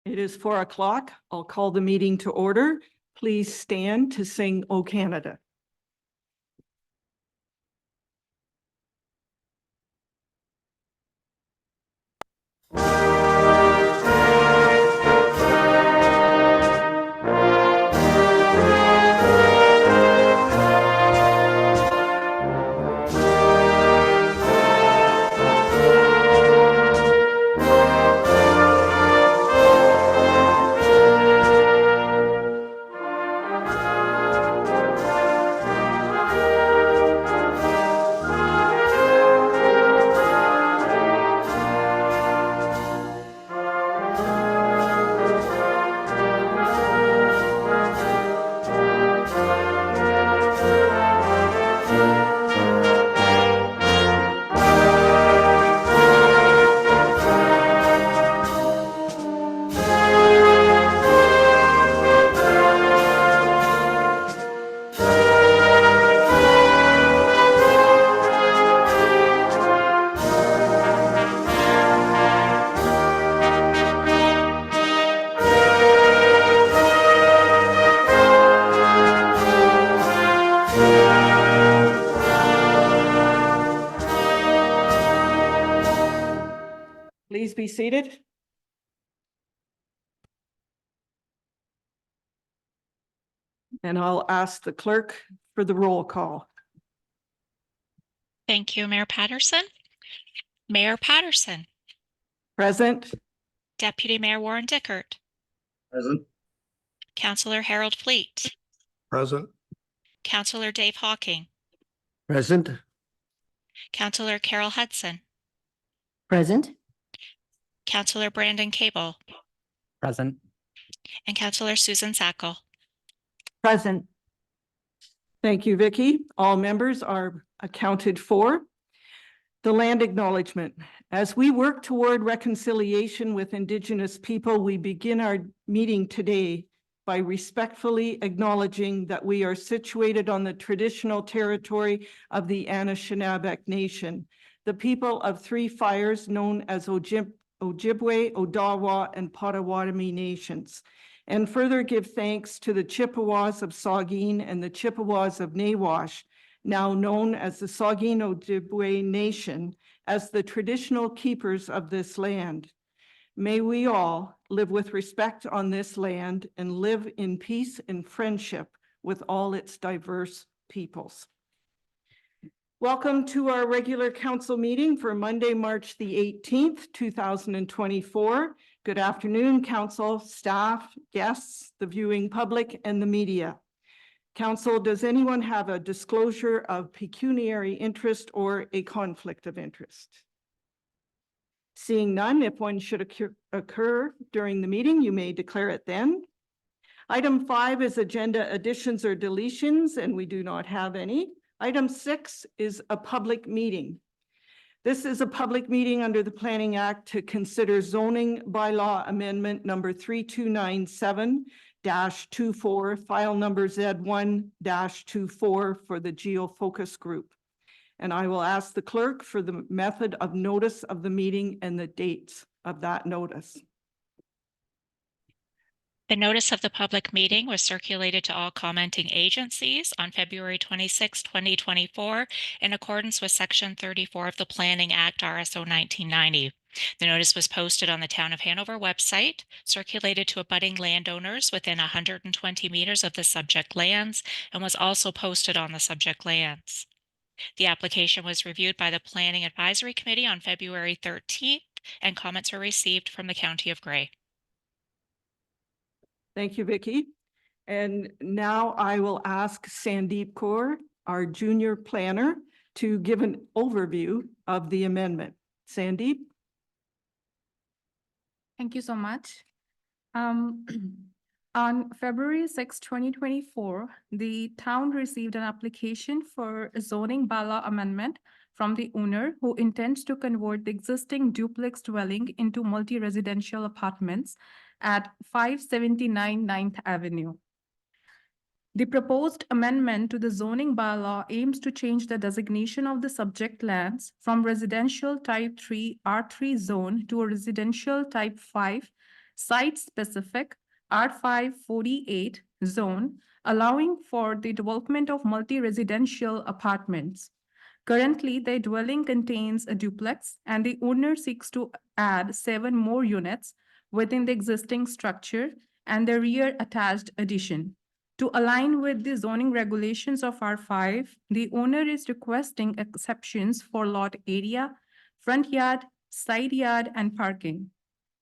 It is 4 o'clock. I'll call the meeting to order. Please stand to sing O Canada. Please be seated. And I'll ask the clerk for the roll call. Thank you, Mayor Patterson. Mayor Patterson. Present. Deputy Mayor Warren Dickert. Present. Councillor Harold Fleet. Present. Councillor Dave Hawking. Present. Councillor Carol Hudson. Present. Councillor Brandon Cable. Present. And Councillor Susan Sackle. Present. Thank you, Vicki. All members are accounted for. The land acknowledgement. As we work toward reconciliation with Indigenous people, we begin our meeting today by respectfully acknowledging that we are situated on the traditional territory of the Anishinaabe Nation, the people of three fires known as Ojibwe, Odawa, and Potawatomi nations, and further give thanks to the Chippewas of Saugeen and the Chippewas of Nawash, now known as the Saugeen Ojibwe Nation, as the traditional keepers of this land. May we all live with respect on this land and live in peace and friendship with all its diverse peoples. Welcome to our regular council meeting for Monday, March the 18th, 2024. Good afternoon, council, staff, guests, the viewing public, and the media. Council, does anyone have a disclosure of pecuniary interest or a conflict of interest? Seeing none, if one should occur during the meeting, you may declare it then. Item 5 is agenda additions or deletions, and we do not have any. Item 6 is a public meeting. This is a public meeting under the Planning Act to consider zoning bylaw amendment number 3297-24, file number Z1-24 for the GeoFocus Group. And I will ask the clerk for the method of notice of the meeting and the dates of that notice. The notice of the public meeting was circulated to all commenting agencies on February 26, 2024, in accordance with Section 34 of the Planning Act, RSO 1990. The notice was posted on the Town of Hanover website, circulated to abutting landowners within 120 meters of the subject lands, and was also posted on the subject lands. The application was reviewed by the Planning Advisory Committee on February 13th, and comments were received from the County of Grey. Thank you, Vicki. And now I will ask Sandeep Kaur, our junior planner, to give an overview of the amendment. Sandeep? Thank you so much. On February 6, 2024, the town received an application for a zoning bylaw amendment from the owner who intends to convert the existing duplex dwelling into multi-residential apartments at 579 9th Avenue. The proposed amendment to the zoning bylaw aims to change the designation of the subject lands from residential type 3 R3 zone to a residential type 5 site-specific R548 zone, allowing for the development of multi-residential apartments. Currently, the dwelling contains a duplex, and the owner seeks to add 7 more units within the existing structure and the rear attached addition. To align with the zoning regulations of R5, the owner is requesting exceptions for lot area, front yard, side yard, and parking.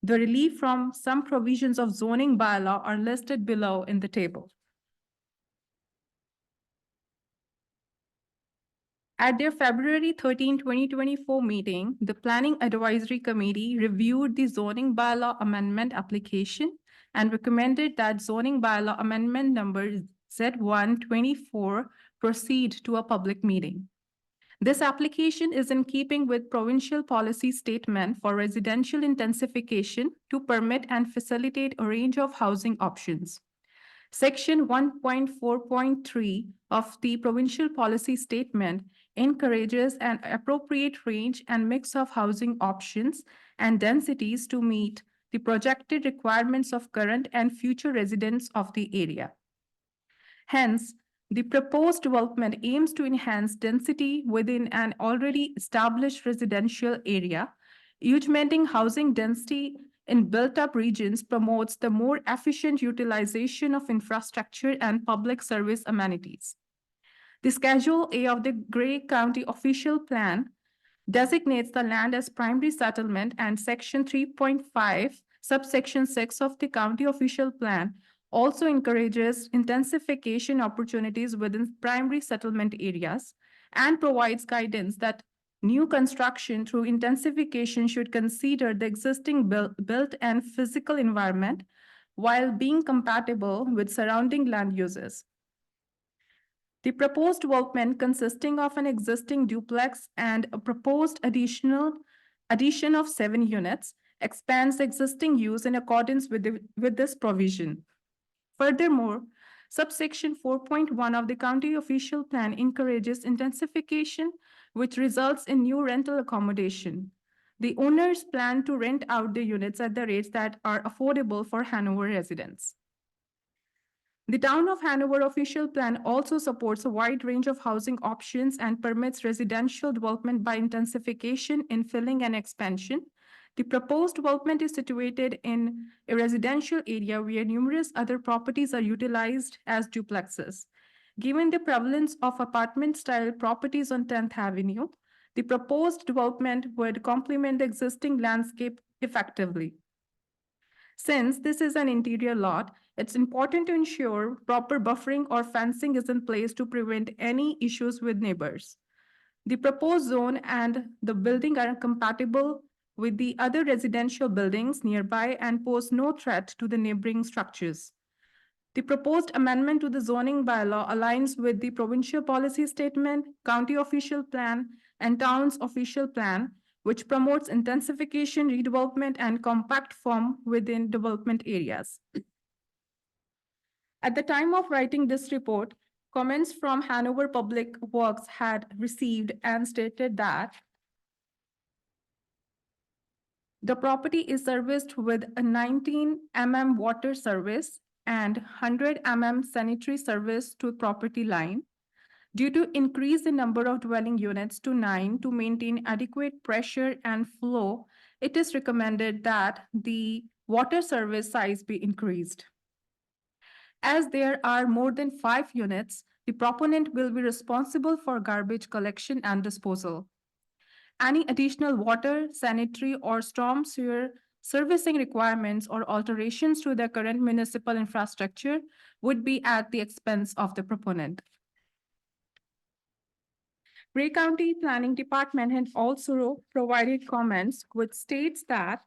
The relief from some provisions of zoning bylaw are listed below in the table. At their February 13, 2024 meeting, the Planning Advisory Committee reviewed the zoning bylaw amendment application and recommended that zoning bylaw amendment number Z124 proceed to a public meeting. This application is in keeping with provincial policy statement for residential intensification to permit and facilitate a range of housing options. Section 1.4.3 of the provincial policy statement encourages an appropriate range and mix of housing options and densities to meet the projected requirements of current and future residents of the area. Hence, the proposed development aims to enhance density within an already established residential area. Augmenting housing density in built-up regions promotes the more efficient utilization of infrastructure and public service amenities. The Schedule A of the Grey County Official Plan designates the land as primary settlement, and Section 3.5, subsection 6 of the County Official Plan also encourages intensification opportunities within primary settlement areas and provides guidance that new construction through intensification should consider the existing built and physical environment while being compatible with surrounding land uses. The proposed development, consisting of an existing duplex and a proposed addition of 7 units, expands existing use in accordance with this provision. Furthermore, subsection 4.1 of the County Official Plan encourages intensification, which results in new rental accommodation. The owners plan to rent out the units at the rates that are affordable for Hanover residents. The Town of Hanover Official Plan also supports a wide range of housing options and permits residential development by intensification, infilling, and expansion. The proposed development is situated in a residential area where numerous other properties are utilized as duplexes. Given the prevalence of apartment-style properties on 10th Avenue, the proposed development would complement the existing landscape effectively. Since this is an interior lot, it's important to ensure proper buffering or fencing is in place to prevent any issues with neighbors. The proposed zone and the building are compatible with the other residential buildings nearby and pose no threat to the neighboring structures. The proposed amendment to the zoning bylaw aligns with the provincial policy statement, county official plan, and town's official plan, which promotes intensification, redevelopment, and compact form within development areas. At the time of writing this report, comments from Hanover Public Works had received and stated that the property is serviced with a 19 mm water service and 100 mm sanitary service to property line. Due to increase in number of dwelling units to 9 to maintain adequate pressure and flow, it is recommended that the water service size be increased. As there are more than 5 units, the proponent will be responsible for garbage collection and disposal. Any additional water, sanitary, or storm sewer servicing requirements or alterations to the current municipal infrastructure would be at the expense of the proponent. Grey County Planning Department had also provided comments which states that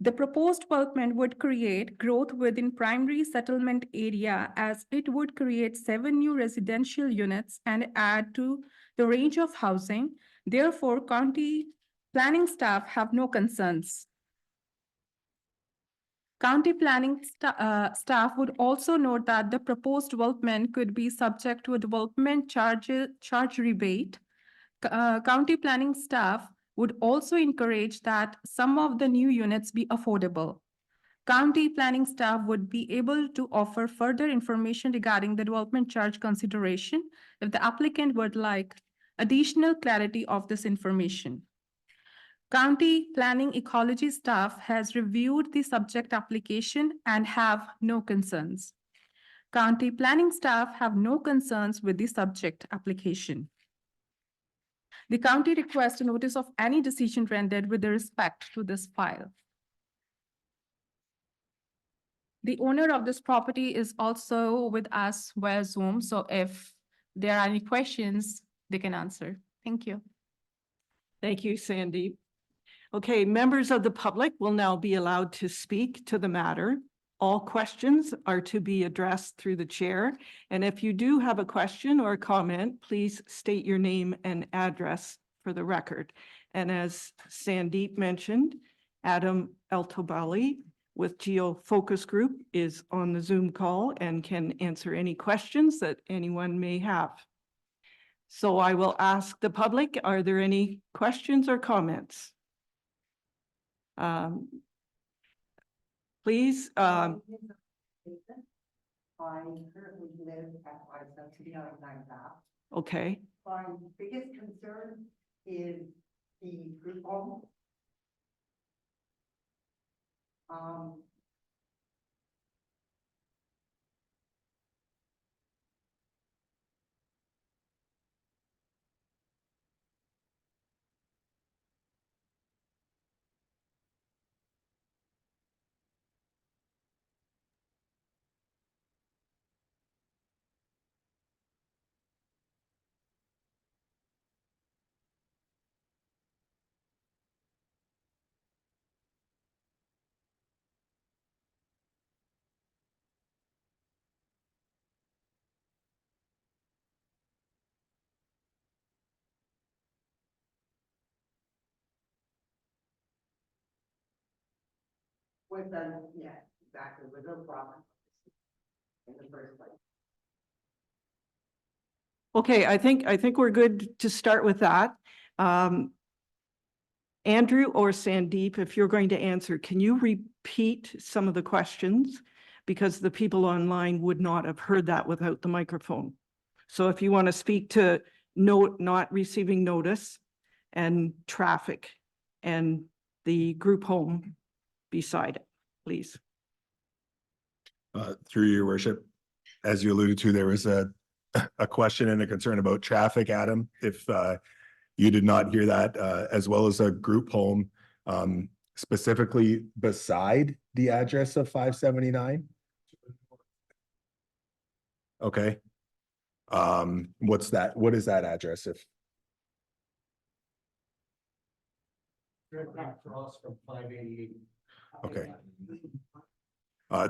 the proposed development would create growth within primary settlement area as it would create 7 new residential units and add to the range of housing. Therefore, county planning staff have no concerns. County planning staff would also note that the proposed development could be subject to a development charge rebate. County planning staff would also encourage that some of the new units be affordable. County planning staff would be able to offer further information regarding the development charge consideration if the applicant would like additional clarity of this information. County planning ecology staff has reviewed the subject application and have no concerns. County planning staff have no concerns with the subject application. The county requests a notice of any decision rendered with respect to this file. The owner of this property is also with us via Zoom, so if there are any questions, they can answer. Thank you. Thank you, Sandeep. Okay, members of the public will now be allowed to speak to the matter. All questions are to be addressed through the chair. And if you do have a question or a comment, please state your name and address for the record. And as Sandeep mentioned, Adam Altobelli with Geo Focus Group is on the Zoom call and can answer any questions that anyone may have. So I will ask the public, are there any questions or comments? Please, I currently live at 579 Bath. okay, My biggest concern is the group home. With the, yeah, exactly, with no problem in the first place. okay, I think we're good to start with that. Andrew or Sandeep, if you're going to answer, can you repeat some of the questions? Because the people online would not have heard that without the microphone. So if you want to speak to not receiving notice and traffic and the group home beside it, please. Through your worship, as you alluded to, there was a question and a concern about traffic, Adam. If you did not hear that, as well as a group home, specifically beside the address of 579. Okay. What's that? What is that address? If Across from 588. Okay.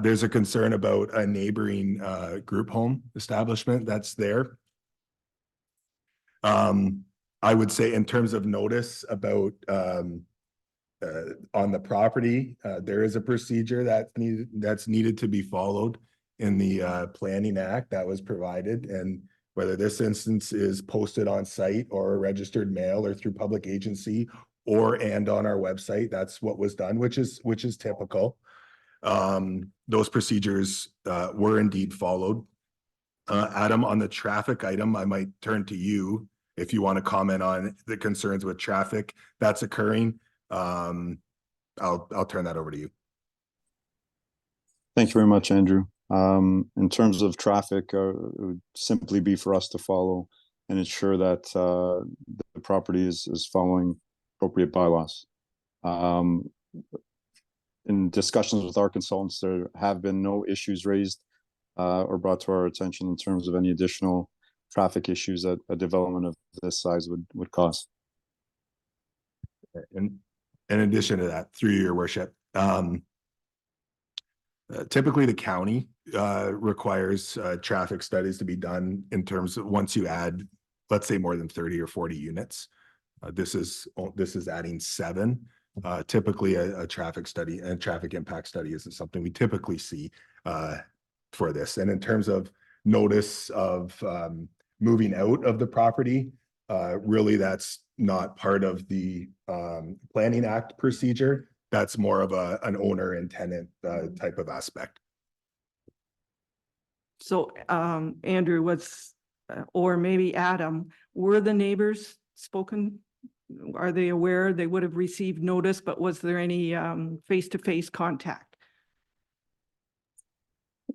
There's a concern about a neighboring group home establishment that's there. I would say in terms of notice about on the property, there is a procedure that's needed to be followed in the Planning Act that was provided, and whether this instance is posted on site or registered mail or through public agency and on our website, that's what was done, which is typical. Those procedures were indeed followed. Adam, on the traffic item, I might turn to you if you want to comment on the concerns with traffic that's occurring. I'll turn that over to you. Thank you very much, Andrew. In terms of traffic, it would simply be for us to follow and ensure that the property is following appropriate bylaws. In discussions with our consultants, there have been no issues raised or brought to our attention in terms of any additional traffic issues that a development of this size would cause. And in addition to that, through your worship, typically the county requires traffic studies to be done in terms of once you add, let's say, more than 30 or 40 units. This is adding 7. Typically a traffic study and traffic impact study isn't something we typically see for this. And in terms of notice of moving out of the property, really that's not part of the Planning Act procedure. that's more of an owner and tenant type of aspect. So, Andrew, or maybe Adam, were the neighbors spoken? Are they aware they would have received notice, but was there any face-to-face contact?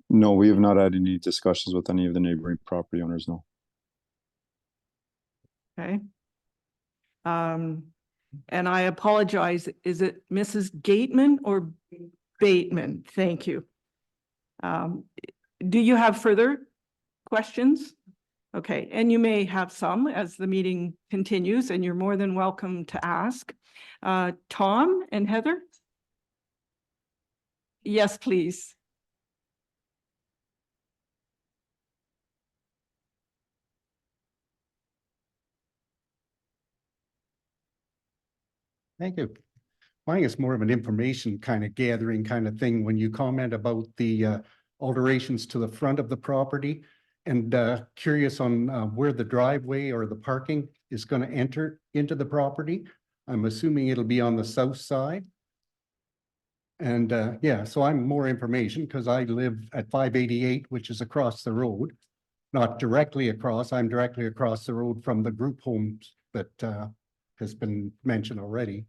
No, we have not had any discussions with any of the neighboring property owners, no. Okay. And I apologize, is it Mrs. Gateman or Bateman? Thank you. Do you have further questions? Okay, and you may have some as the meeting continues, and you're more than welcome to ask. Tom and Heather? Yes, please. Thank you. I think it's more of an information kind of gathering kind of thing when you comment about the alterations to the front of the property. And curious on where the driveway or the parking is going to enter into the property. I'm assuming it'll be on the south side. And yeah, so I'm more information because I live at 588, which is across the road. Not directly across, I'm directly across the road from the group homes that has been mentioned already.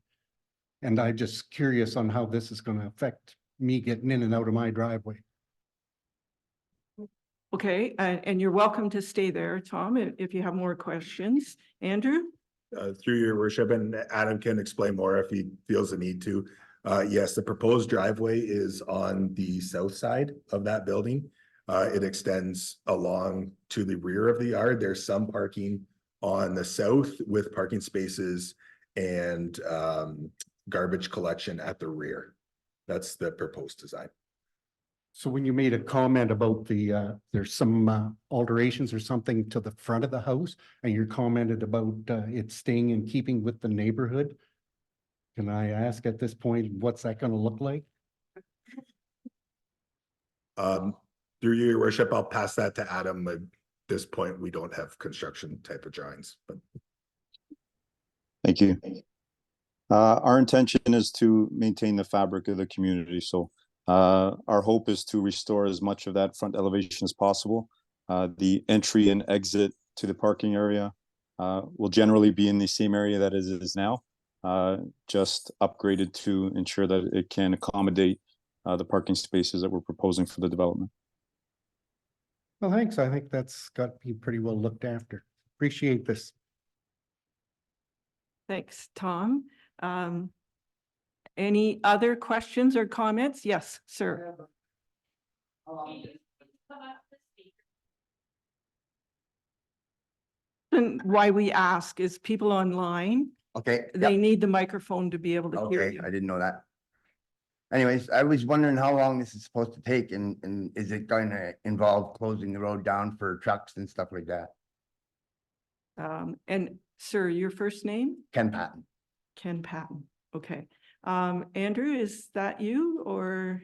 And I'm just curious on how this is going to affect me getting in and out of my driveway. Okay, and you're welcome to stay there, Tom, if you have more questions. Andrew? Through your worship, and Adam can explain more if he feels the need to. Yes, the proposed driveway is on the south side of that building. It extends along to the rear of the yard. There's some parking on the south with parking spaces and garbage collection at the rear. That's the proposed design. So when you made a comment about the, there's some alterations or something to the front of the house, and you commented about it staying in keeping with the neighborhood. Can I ask at this point, what's that gonna look like? Through your worship, I'll pass that to Adam. At this point, we don't have construction type of drawings, but. Thank you. Our intention is to maintain the fabric of the community, so our hope is to restore as much of that front elevation as possible. The entry and exit to the parking area will generally be in the same area that it is now, just upgraded to ensure that it can accommodate the parking spaces that we're proposing for the development. Well, thanks. I think that's got to be pretty well looked after. Appreciate this. Thanks, Tom. Any other questions or comments? Yes, sir. And why we ask is people online, Okay. they yep, need the microphone to be able to hear Okay, you. I didn't know that. Anyways, I was wondering how long this is supposed to take and is it going to involve closing the road down for trucks and stuff like that? And sir, your first name? Ken Patton. Ken Patton. Okay. Andrew, is that you or?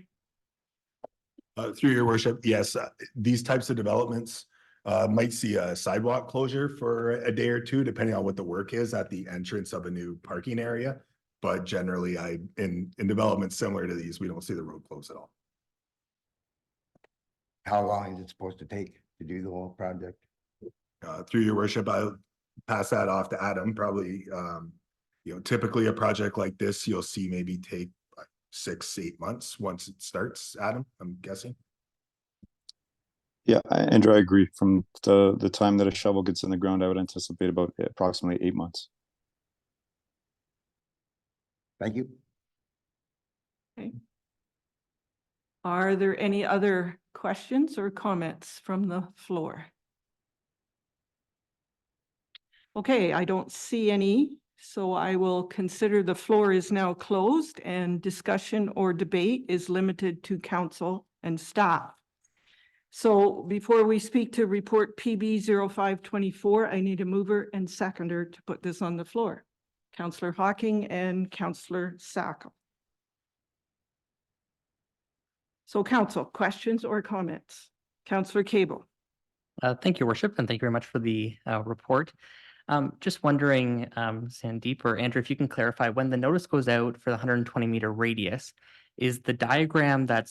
Through your worship, yes, these types of developments might see a sidewalk closure for a day or two, depending on what the work is at the entrance of a new parking area. But generally, in developments similar to these, we don't see the road closed at all. How long is it supposed to take to do the whole project? Through your worship, I'll pass that off to Adam. Probably, typically a project like this, you'll see maybe take 6-8 months once it starts. Adam, I'm guessing. Yeah, Andrew, I agree. From the time that a shovel gets in the ground, I would anticipate about approximately 8 months. Thank you. Okay. Are there any other questions or comments from the floor? Okay, I don't see any, so I will consider the floor is now closed and discussion or debate is limited to council and staff. So before we speak to report PB 0524, I need a mover and seconder to put this on the floor. Councillor Hawking and Councillor Sacco. So council, questions or comments? Councillor Cable. Thank you, Worship, and thank you very much for the report. Just wondering, Sandeep or Andrew, if you can clarify, when the notice goes out for the 120-meter radius, is the diagram that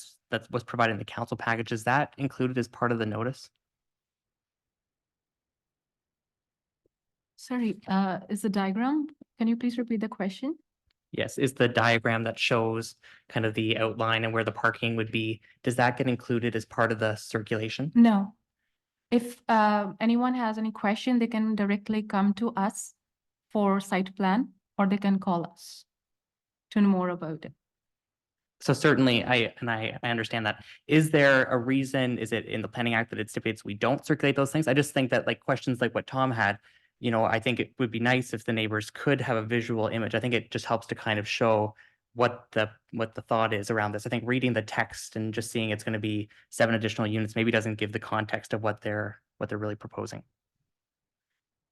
was provided in the council package, is that included as part of the notice? Sorry, is the diagram, can you please repeat the question? Yes, is the diagram that shows kind of the outline and where the parking would be, does that get included as part of the circulation? No. If anyone has any question, they can directly come to us for site plan, or they can call us to know more about it. So certainly, I understand that. Is there a reason, is it in the Planning Act that it stipulates we don't circulate those things? I just think that like questions like what Tom had, you know, I think it would be nice if the neighbors could have a visual image. I think it just helps to kind of show what the thought is around this. I think reading the text and just seeing it's going to be 7 additional units maybe doesn't give the context of what they're really proposing.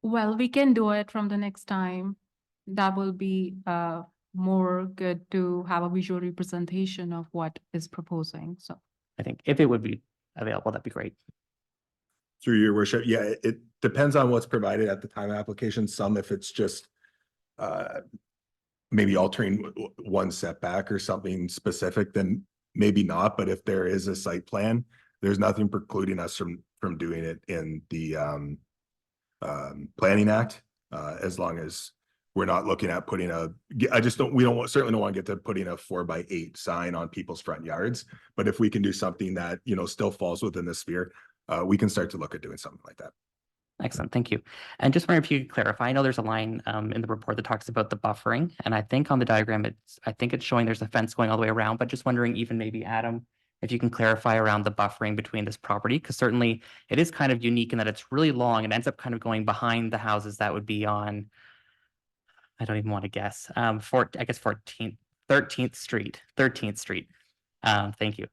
Well, we can do it from the next time. That will be more good to have a visual representation of what is proposing, so. I think if it would be available, that'd be great. Through your worship, yeah, it depends on what's provided at the time of application. Some, if it's just maybe altering one setback or something specific, then maybe not. But if there is a site plan, there's nothing precluding us from doing it in the Planning Act, as long as we're not looking at putting certainly don't want to get to putting a 4x8 sign on people's front yards. But if we can do something that, you know, still falls within the sphere, we can start to look at doing something like that. Excellent, thank you. And just wondering if you could clarify, I know there's a line in the report that talks about the buffering, and I think on the diagram, I think it's showing there's a fence going all the way around, but just wondering even maybe Adam, if you can clarify around the buffering between this property, because certainly it is kind of unique in that it's really long and ends up kind of going behind the houses that would be on, I don't even want to guess, I guess 13th Street. Thank you.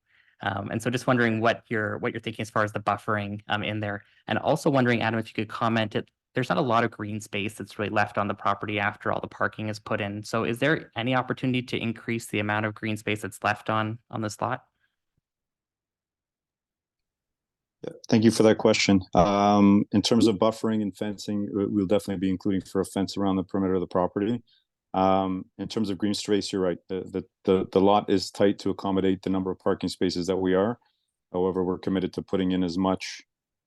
And so just wondering what you're thinking as far as the buffering in there. And also wondering, Adam, if you could comment, there's not a lot of green space that's really left on the property after all the parking is put in. So is there any opportunity to increase the amount of green space that's left on this lot? Yeah, thank you for that question. In terms of buffering and fencing, we'll definitely be including for a fence around the perimeter of the property. In terms of green space, you're right. The lot is tight to accommodate the number of parking spaces that we are. However, we're committed to putting in as much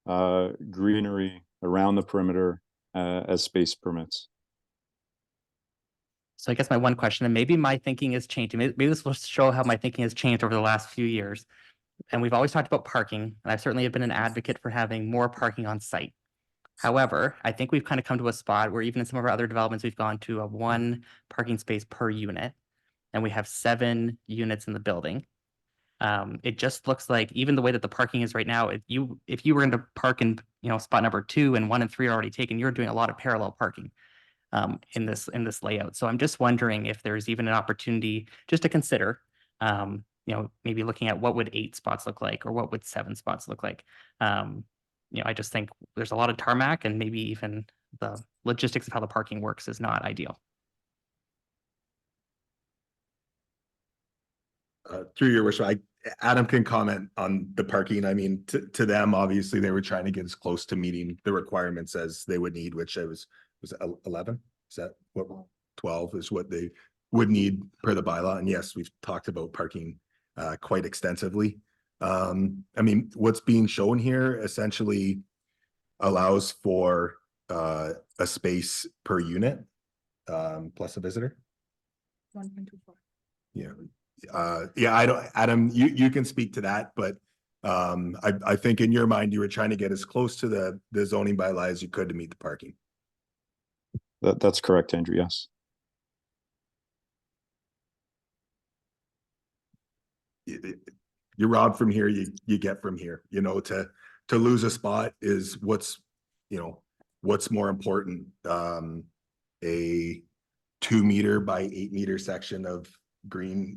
greenery around the perimeter as space permits. So I guess my one question, and maybe my thinking is changing. Maybe this will show how my thinking has changed over the last few years. And we've always talked about parking, and I've certainly been an advocate for having more parking on site. However, I think we've kind of come to a spot where even in some of our other developments, we've gone to a 1 parking space per unit, and we have 7 units in the building. It just looks like even the way that the parking is right now, if you were going to park in, you know, spot number 2 and 1 and 3 are already taken, you're doing a lot of parallel parking in this layout. So I'm just wondering if there's even an opportunity just to consider, you know, maybe looking at what would 8 spots look like or what would 7 spots look like. You know, I just think there's a lot of tarmac, and maybe even the logistics of how the parking works is not ideal. Through your worship, Adam can comment on the parking. I mean, to them, obviously, they were trying to get as close to meeting the requirements as they would need, which was 11? Is that what 12 is what they would need per the bylaw? And yes, we've talked about parking quite extensively. I mean, what's being shown here essentially allows for a space per unit plus a visitor. 1.24. Yeah. Yeah, Adam, you can speak to that, but I think in your mind, you were trying to get as close to the zoning bylaw as you could to meet the parking. That's correct, Andrew, yes. You rob from here, you get from here. You know, to lose a spot is what's more important. A 2 meter by 8 meter section of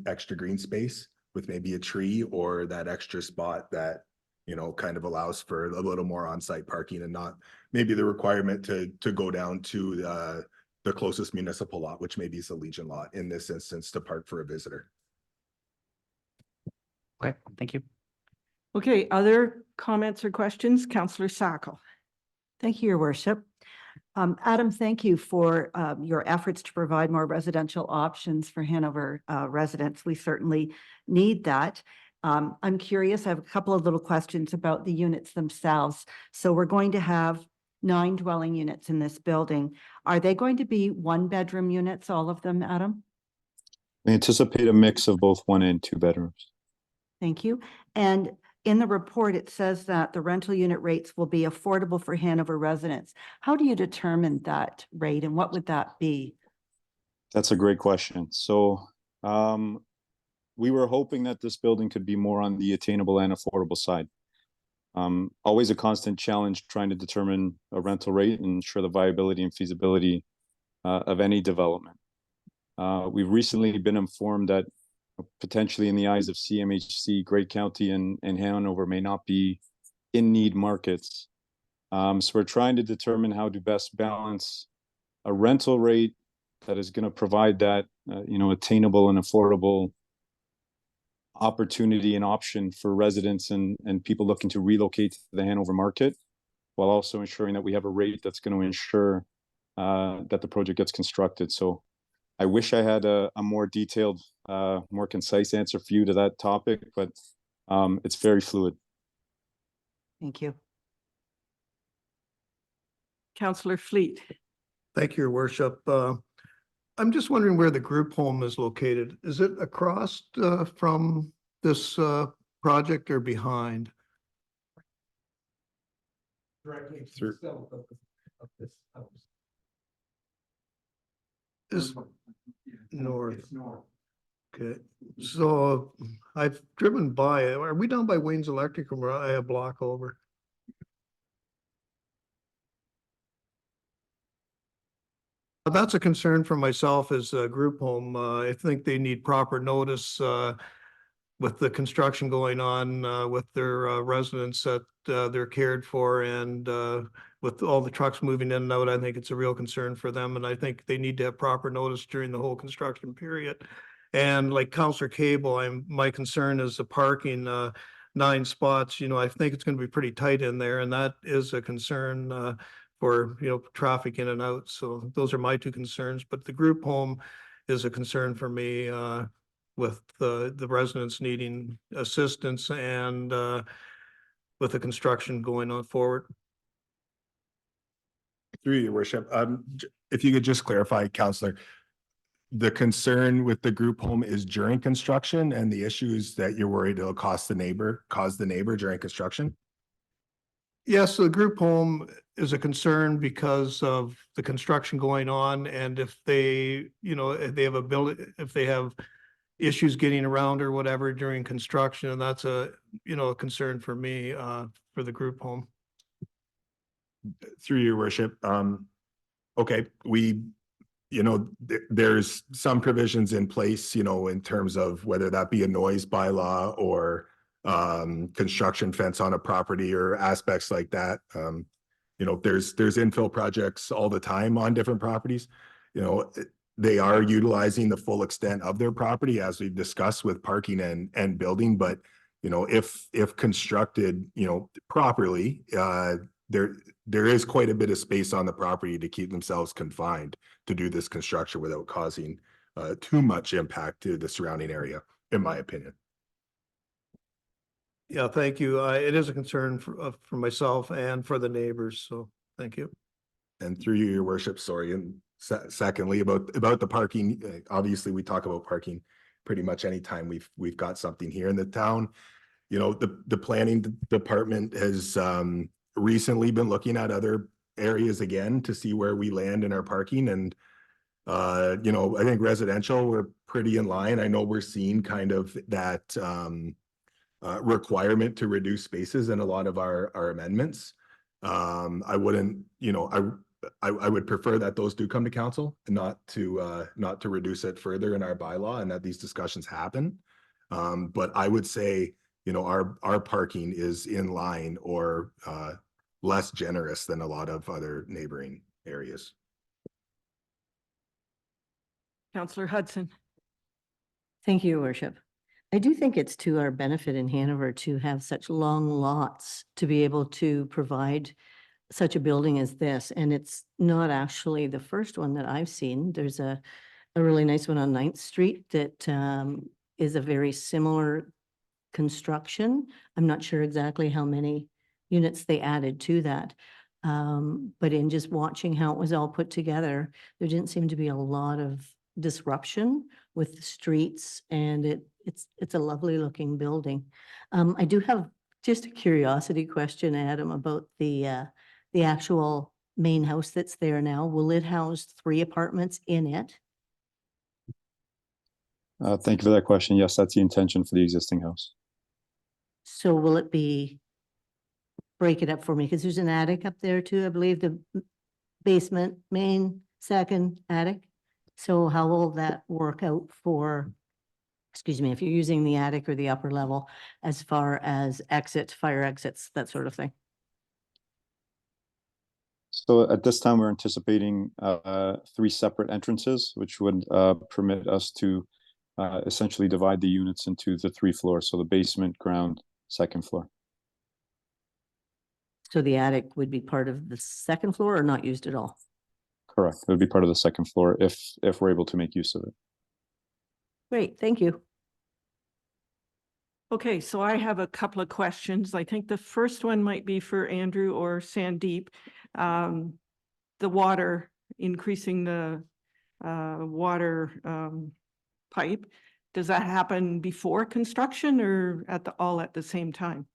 extra green space with maybe a tree, or that extra spot that, you know, kind of allows for a little more on-site parking and not maybe the requirement to go down to the closest municipal lot, which maybe is the Legion lot in this instance, to park for a visitor. Okay, thank you. Okay, other comments or questions? Councillor Sacco. Thank you, Your Worship. Adam, thank you for your efforts to provide more residential options for Hanover residents. We certainly need that. I'm curious, I have a couple of little questions about the units themselves. So we're going to have 9 dwelling units in this building. Are they going to be 1-bedroom units, all of them, Adam? We anticipate a mix of both 1 and 2 bedrooms. Thank you. And in the report, it says that the rental unit rates will be affordable for Hanover residents. How do you determine that rate and what would that be? That's a great question. So we were hoping that this building could be more on the attainable and affordable side. Always a constant challenge trying to determine a rental rate and ensure the viability and feasibility of any development. We've recently been informed that potentially in the eyes of CMHC, Great County and Hanover may not be in need markets. So we're trying to determine how to best balance a rental rate that is going to provide that, attainable and affordable opportunity and option for residents and people looking to relocate to the Hanover market, while also ensuring that we have a rate that's going to ensure that the project gets constructed. So I wish I had a more detailed, more concise answer for you to that topic, but it's very fluid. Thank you. Councillor Fleet. Thank you, Your Worship. I'm just wondering where the group home is located. Is it across from this project or behind? Directly Through- south of this house. Is North. It's north. Okay, so I've driven by it. Are we down by Wayne's Electric or are I a block over? That's a concern for myself as a group home. I think they need proper notice with the construction going on with their residents that they're cared for, and with all the trucks moving in and out, I think it's a real concern for them, and I think they need to have proper notice during the whole construction period. And like Councillor Cable, my concern is the parking, 9 spots, I think it's going to be pretty tight in there, and that is a concern for, traffic in and out. So those are my 2 concerns, but the group home is a concern for me with the residents needing assistance and with the construction going on forward. Through your worship, if you could just clarify, Councillor, the concern with the group home is during construction, and the issues that you're worried it'll cause the neighbor during construction? Yes, the group home is a concern because of the construction going on, and if they, if they have issues getting around or whatever during construction, and that's a concern for me for the group home. Through your worship, okay, there's some provisions in place, in terms of whether that be a noise bylaw or construction fence on a property or aspects like that. There's infill projects all the time on different properties. They are utilizing the full extent of their property, as we've discussed with parking and building, but if constructed, properly, there is quite a bit of space on the property to keep themselves confined to do this construction without causing too much impact to the surrounding area, in my opinion. Yeah, thank you. It is a concern for myself and for the neighbors, so thank you. And through you, your worship, sorry, and secondly, about the parking, obviously we talk about parking pretty much anytime we've got something here in the town. The planning department has recently been looking at other areas again to see where we land in our parking, and I think residential, we're pretty in line. I know we're seeing kind of that requirement to reduce spaces in a lot of our amendments. I wouldn't, I would prefer that those do come to council and not to reduce it further in our bylaw, and that these discussions happen. But I would say, our parking is in line or less generous than a lot of other neighboring areas. Councillor Hudson. Thank you, Your Worship. I do think it's to our benefit in Hanover to have such long lots to be able to provide such a building as this, and it's not actually the first one that I've seen. There's a really nice one on 9th Street that is a very similar construction. I'm not sure exactly how many units they added to that. But in just watching how it was all put together, there didn't seem to be a lot of disruption with the streets, and it's a lovely looking building. I do have just a curiosity question, Adam, about the actual main house that's there now. Will it house 3 apartments in it? Thank you for that question. Yes, that's the intention for the existing house. So will it be, break it up for me, because there's an attic up there too, I believe, the basement, main, second attic. So how will that work out for, excuse me, if you're using the attic or the upper level as far as exits, fire exits, that sort of thing? So at this time, we're anticipating 3 separate entrances, which would permit us to essentially divide the units into the 3 floors. So the basement, ground, second floor. So the attic would be part of the second floor or not used at all? Correct. It would be part of the second floor if we're able to make use of it. Great, thank you. Okay, so I have a couple of questions. I think the first one might be for Andrew or Sandeep. The water, increasing the water pipe, does that happen before construction or all at the same time?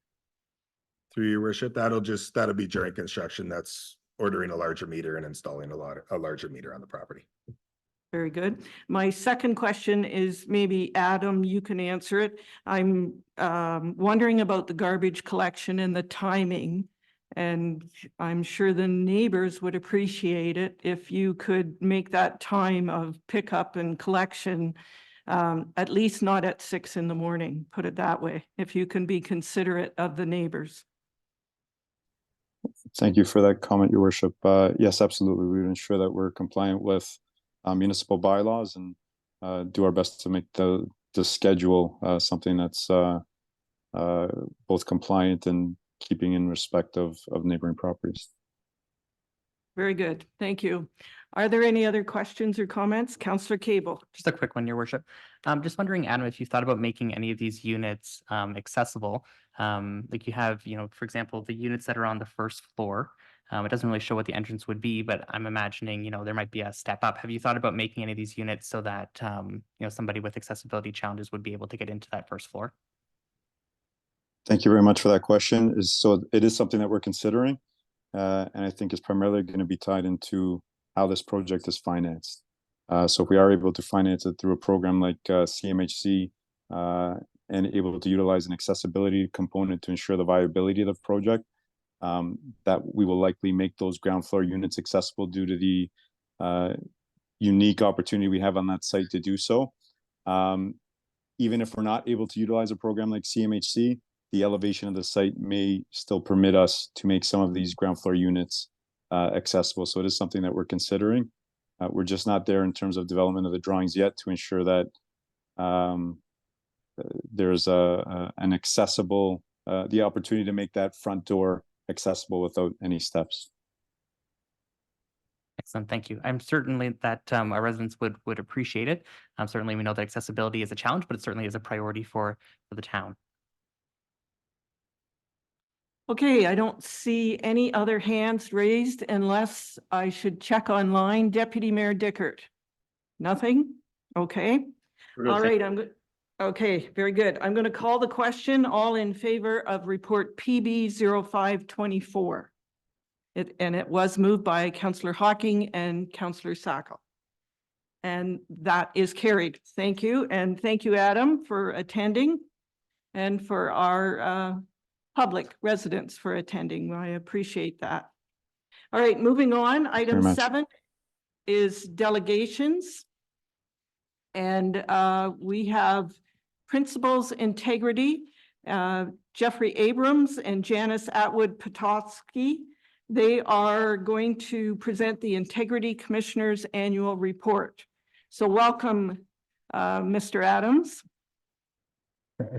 Through your worship, that'll be during construction. That's ordering a larger meter and installing a larger meter on the property. Very good. My second question is, maybe Adam, you can answer it. I'm wondering about the garbage collection and the timing. And I'm sure the neighbors would appreciate it if you could make that time of pickup and collection, at least not at 6 in the morning, put it that way, if you can be considerate of the neighbors. Thank you for that comment, Your Worship. Yes, absolutely. We would ensure that we're compliant with municipal bylaws and do our best to make the schedule something that's both compliant and keeping in respect of neighboring properties. Very good. Thank you. Are there any other questions or comments? Councillor Cable. Just a quick one, Your Worship. Just wondering, Adam, if you thought about making any of these units accessible. Like you have, for example, the units that are on the first floor. It doesn't really show what the entrance would be, but I'm imagining, there might be a step up. Have you thought about making any of these units so that, somebody with accessibility challenges would be able to get into that first floor? Thank you very much for that question. So it is something that we're considering, and I think it's primarily going to be tied into how this project is financed. So if we are able to finance it through a program like CMHC and able to utilize an accessibility component to ensure the viability of the project, that we will likely make those ground floor units accessible due to the unique opportunity we have on that site to do so. Even if we're not able to utilize a program like CMHC, the elevation of the site may still permit us to make some of these ground floor units accessible. So it is something that we're considering. We're just not there in terms of development of the drawings yet to ensure that there's an accessible, the opportunity to make that front door accessible without any steps. Excellent, thank you. I'm certainly that our residents would appreciate it. Certainly we know that accessibility is a challenge, but it certainly is a priority for the town. Okay, I don't see any other hands raised unless I should check online. Deputy Mayor Dickert. Nothing? Okay. All right, okay, very good. I'm going to call the question. All in favor of report PB 0524. It was moved by Councillor Hocking and Councillor Sacco. And that is carried. Thank you. And thank you, Adam, for attending and for our public residents for attending. I appreciate that. All right, moving on. Item 7 is delegations. And we have Principals Integrity, Jeffrey Abrams and Janice Atwood-Potofsky. They are going to present the Integrity Commissioner's annual report. So welcome, Mr. Adams.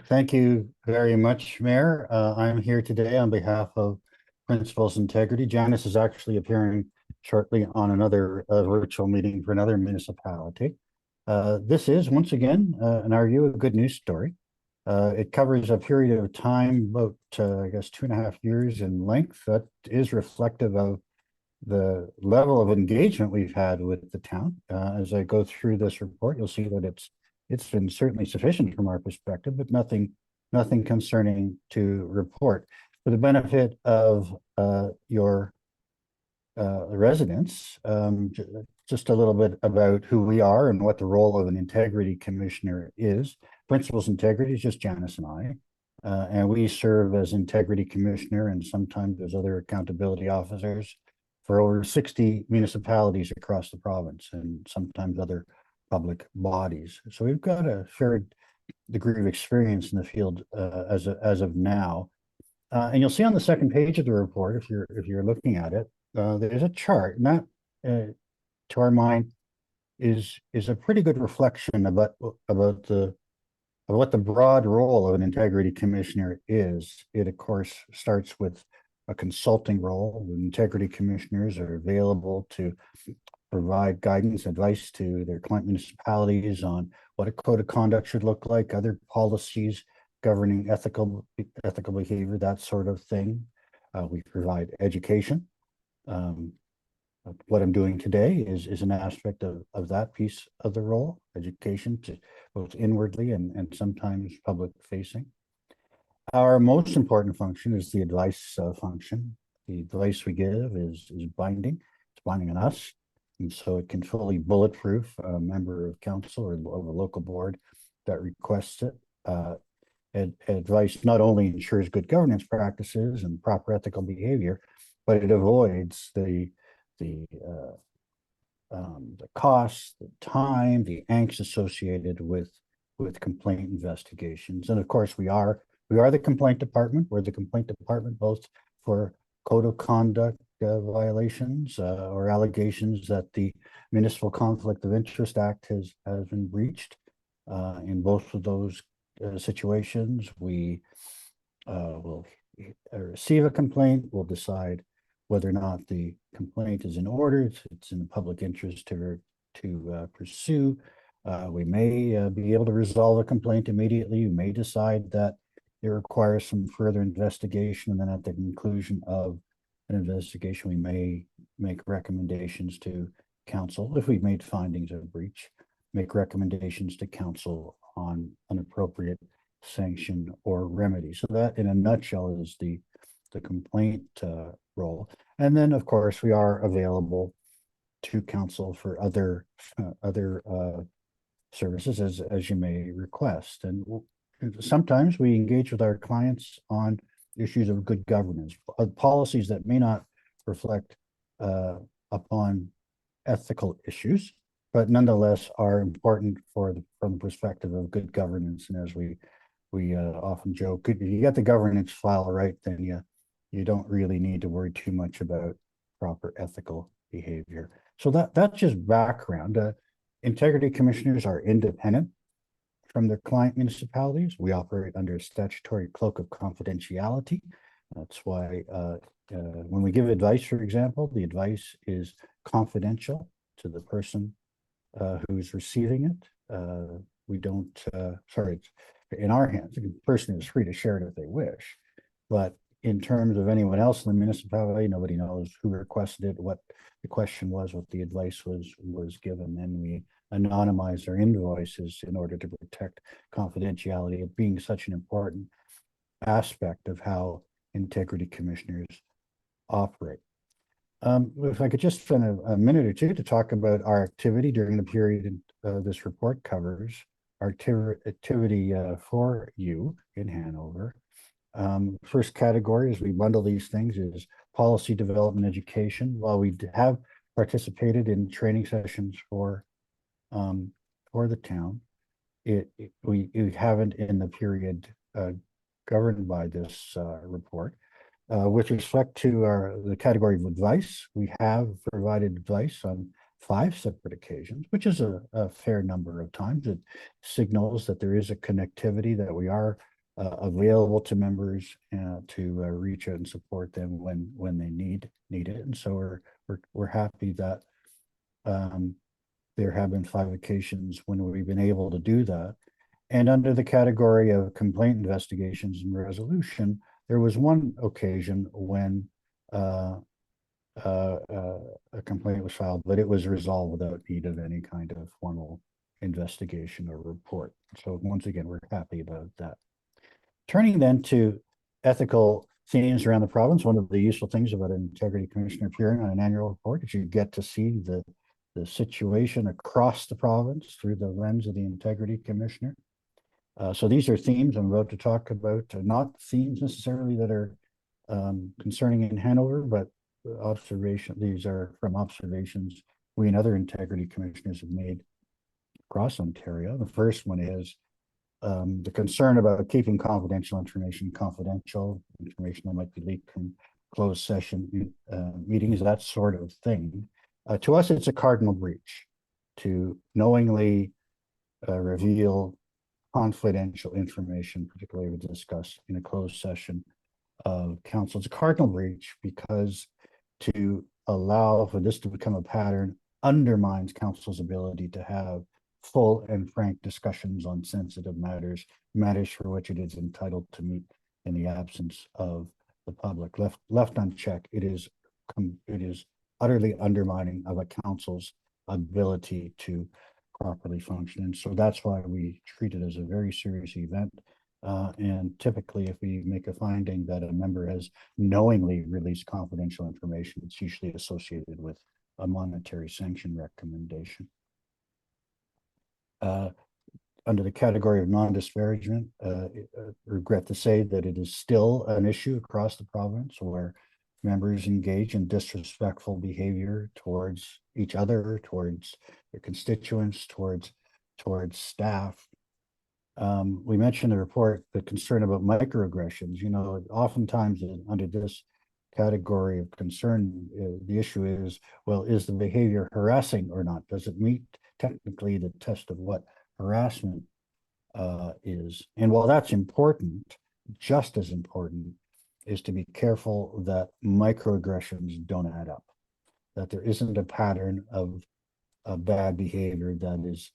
Thank you very much, Mayor. I'm here today on behalf of Principals Integrity. Janice is actually appearing shortly on another virtual meeting for another municipality. This is, once again, in our view, a good news story. It covers a period of time, about, I guess, 2.5 years in length. That is reflective of the level of engagement we've had with the town. As I go through this report, you'll see that it's been certainly sufficient from our perspective, but nothing concerning to report. For the benefit of your residents, just a little bit about who we are and what the role of an integrity commissioner is. Principals Integrity is just Janice and I, and we serve as integrity commissioner and sometimes as other accountability officers for over 60 municipalities across the province and sometimes other public bodies. So we've got a fair degree of experience in the field as of now. And you'll see on the second page of the report, if you're looking at it, there's a chart, and that to our mind is a pretty good reflection about what the broad role of an integrity commissioner is. It of course starts with a consulting role. The integrity commissioners are available to provide guidance, advice to their client municipalities on what a code of conduct should look like, other policies governing ethical behavior, that sort of thing. We provide education. What I'm doing today is an aspect of that piece of the role, education, to both inwardly and sometimes public facing. Our most important function is the advice function. The advice we give is binding. It's binding on us. And so it can fully bulletproof a member of council or of a local board that requests it. Advice not only ensures good governance practices and proper ethical behavior, but it avoids the costs, the time, the angst associated with complaint investigations. And of course, we are the complaint department. We're the complaint department both for code of conduct violations or allegations that the Municipal Conflict of Interest Act has been breached. In both of those situations, we will receive a complaint. We'll decide whether or not the complaint is in order. It's in the public interest to pursue. We may be able to resolve a complaint immediately. We may decide that it requires some further investigation, and then at the conclusion of an investigation, we may make recommendations to council. If we've made findings of breach, make recommendations to council on an appropriate sanction or remedy. So that, in a nutshell, is the complaint role. And then, of course, we are available to council for other services as you may request. And sometimes we engage with our clients on issues of good governance, policies that may not reflect upon ethical issues, but nonetheless are important from the perspective of good governance. And as we often joke, if you get the governance file right, then you don't really need to worry too much about proper ethical behavior. So that's just background. Integrity commissioners are independent from their client municipalities. We operate under a statutory cloak of confidentiality. That's why when we give advice, for example, the advice is confidential to the person who's receiving it. We don't, it's in our hands. The person is free to share it if they wish. But in terms of anyone else in the municipality, nobody knows who requested it, what the question was, what the advice was given, and we anonymize their invoices in order to protect confidentiality, it being such an important aspect of how integrity commissioners operate. If I could just spend a minute or two to talk about our activity during the period this report covers, our activity for you in Hanover. First category, as we bundle these things, is policy development education. While we have participated in training sessions for the town, we haven't in the period governed by this report. With respect to the category of advice, we have provided advice on 5 separate occasions, which is a fair number of times. It signals that there is a connectivity, that we are available to members to reach out and support them when they need it. And so we're happy that there have been 5 occasions when we've been able to do that. And under the category of complaint investigations and resolution, there was one occasion when a complaint was filed, but it was resolved without need of any kind of formal investigation or report. So once again, we're happy about that. Turning then to ethical themes around the province, one of the useful things about an integrity commissioner appearing on an annual report is you get to see the situation across the province through the lens of the integrity commissioner. So these are themes I'm about to talk about, not themes necessarily that are concerning in Hanover, but observation. These are from observations we and other integrity commissioners have made across Ontario. The first one is the concern about keeping confidential information that might be leaked from closed session meetings, that sort of thing. To us, it's a cardinal breach to knowingly reveal confidential information, particularly we discuss in a closed session of council. It's a cardinal breach because to allow for this to become a pattern undermines council's ability to have full and frank discussions on sensitive matters for which it is entitled to meet in the absence of the public. Left unchecked, it is utterly undermining of a council's ability to properly function. And so that's why we treat it as a very serious event. And typically, if we make a finding that a member has knowingly released confidential information, it's usually associated with a monetary sanction recommendation. Under the category of non-disparagement, regret to say that it is still an issue across the province where members engage in disrespectful behavior towards each other, towards their constituents, towards staff. We mentioned in the report the concern about microaggressions. You know, oftentimes under this category of concern, the issue is, well, is the behavior harassing or not? Does it meet technically the test of what harassment is? And while that's important, just as important is to be careful that microaggressions don't add up, that there isn't a pattern of bad behavior that is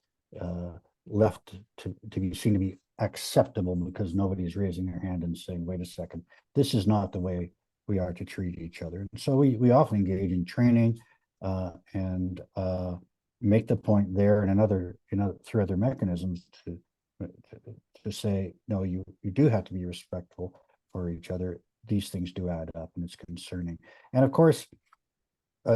left to be seen to be acceptable because nobody's raising their hand and saying, wait a second, this is not the way we are to treat each other. And so we often engage in training and make the point there and through other mechanisms to say, no, you do have to be respectful for each other. These things do add up and it's concerning. And of course,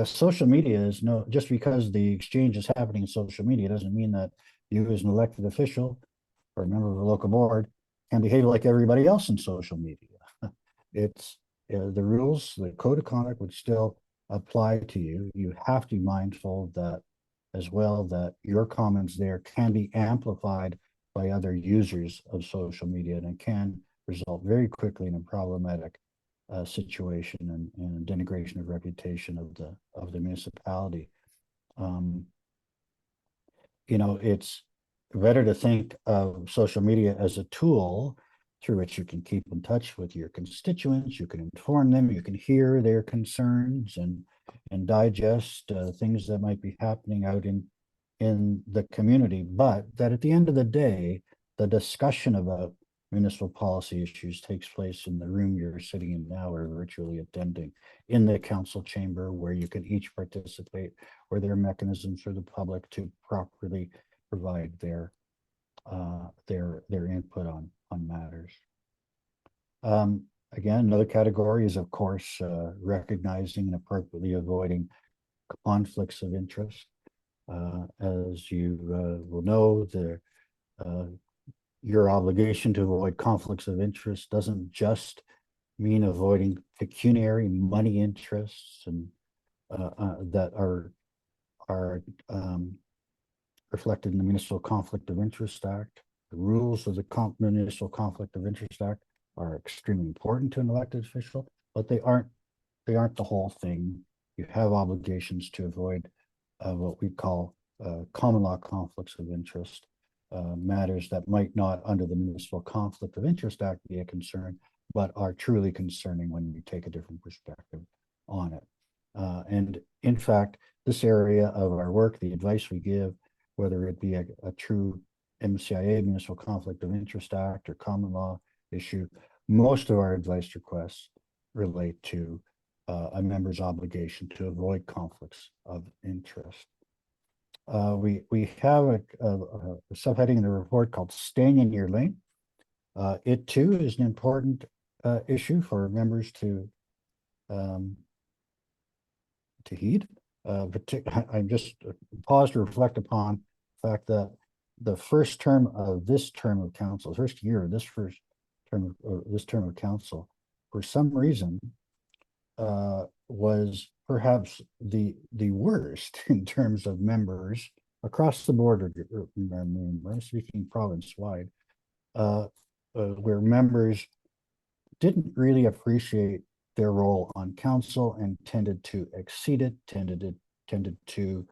social media is just because the exchange is happening in social media doesn't mean that you as an elected official or a member of a local board can behave like everybody else in social media. It's the rules, the code of conduct would still apply to you. You have to be mindful that as well that your comments there can be amplified by other users of social media, and it can result very quickly in a problematic situation and denigration of reputation of the municipality. You know, it's better to think of social media as a tool through which you can keep in touch with your constituents, you can inform them, you can hear their concerns and digest things that might be happening out in the community, but that at the end of the day, the discussion about municipal policy issues takes place in the room you're sitting in now or virtually attending, in the council chamber where you can each participate, where there are mechanisms for the public to properly provide their input on matters. Again, another category is, of course, recognizing and appropriately avoiding conflicts of interest. As you will know, your obligation to avoid conflicts of interest doesn't just mean avoiding pecuniary money interests and that are reflected in the Municipal Conflict of Interest Act. The rules of the Municipal Conflict of Interest Act are extremely important to an elected official, but they aren't the whole thing. You have obligations to avoid what we call common law conflicts of interest matters that might not, under the Municipal Conflict of Interest Act, be a concern, but are truly concerning when you take a different perspective on it. And in fact, this area of our work, the advice we give, whether it be a true MCIA, Municipal Conflict of Interest Act, or common law issue, most of our advice requests relate to a member's obligation to avoid conflicts of interest. We have a subheading in the report called "Staying in Your Lane." It too is an important issue for members to heed. I'm just paused to reflect upon the fact that the first term of this term of council, first year of this term of council, for some reason, was perhaps the worst in terms of members across the board, I'm speaking province-wide, where members didn't really appreciate their role on council and tended to exceed it, tended to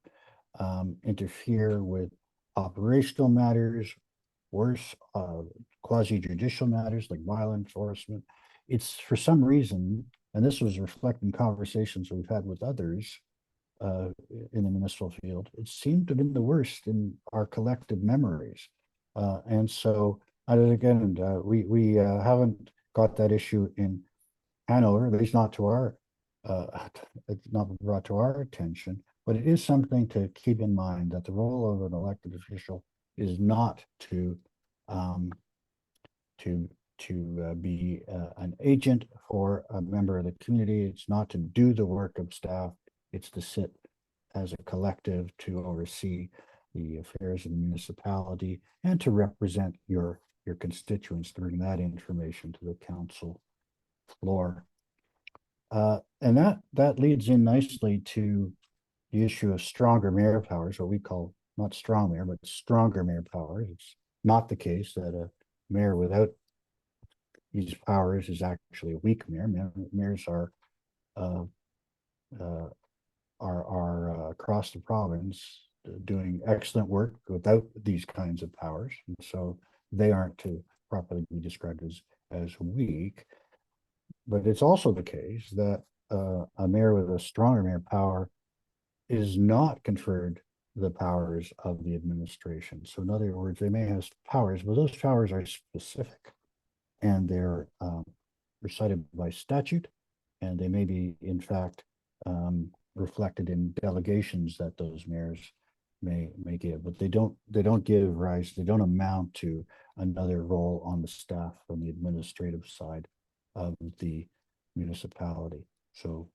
interfere with operational matters, worse, quasi-judicial matters like violent enforcement. It's for some reason, and this was reflecting conversations we've had with others in the municipal field, it seemed to have been the worst in our collective memories. And so, again, we haven't got that issue in Hanover, at least not to our, it's not brought to our attention, but it is something to keep in mind, that the role of an elected official is not to be an agent for a member of the community. It's not to do the work of staff. It's to sit as a collective to oversee the affairs of the municipality and to represent your constituents, to bring that information to the council floor. And that leads in nicely to the issue of stronger mayor powers, what we call not strong mayor, but stronger mayor powers. It's not the case that a mayor without these powers is actually a weak mayor. Mayors are across the province doing excellent work without these kinds of powers, and so they aren't to properly be described as weak. But it's also the case that a mayor with a stronger mayor power is not conferred the powers of the administration. So in other words, they may have powers, but those powers are specific, and they're recited by statute, and they may be, in fact, reflected in delegations that those mayors may give, but they don't give rise, they don't amount to another role on the staff on the administrative side of the municipality. So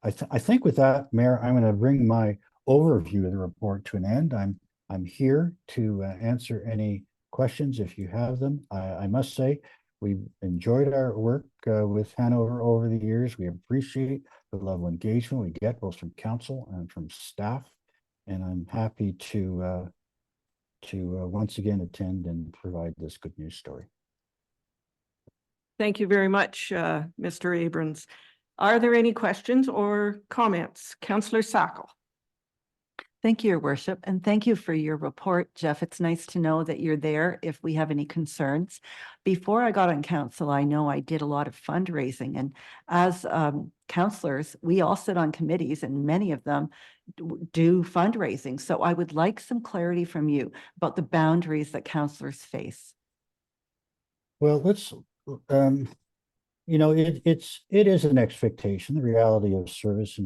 I think with that, Mayor, I'm going to bring my overview of the report to an end. I'm here to answer any questions if you have them. I must say, we've enjoyed our work with Hanover over the years. We appreciate the level of engagement we get both from council and from staff. And I'm happy to once again attend and provide this good news story. Thank you very much, Mr. Abrams. Are there any questions or comments? Councillor Sackel. Thank you, Your Worship, and thank you for your report, Jeff. It's nice to know that you're there if we have any concerns. Before I got on council, I know I did a lot of fundraising, and as councillors, we all sit on committees, and many of them do fundraising. So I would like some clarity from you about the boundaries that councillors face. Well, let's, you know, it is an expectation. The reality of service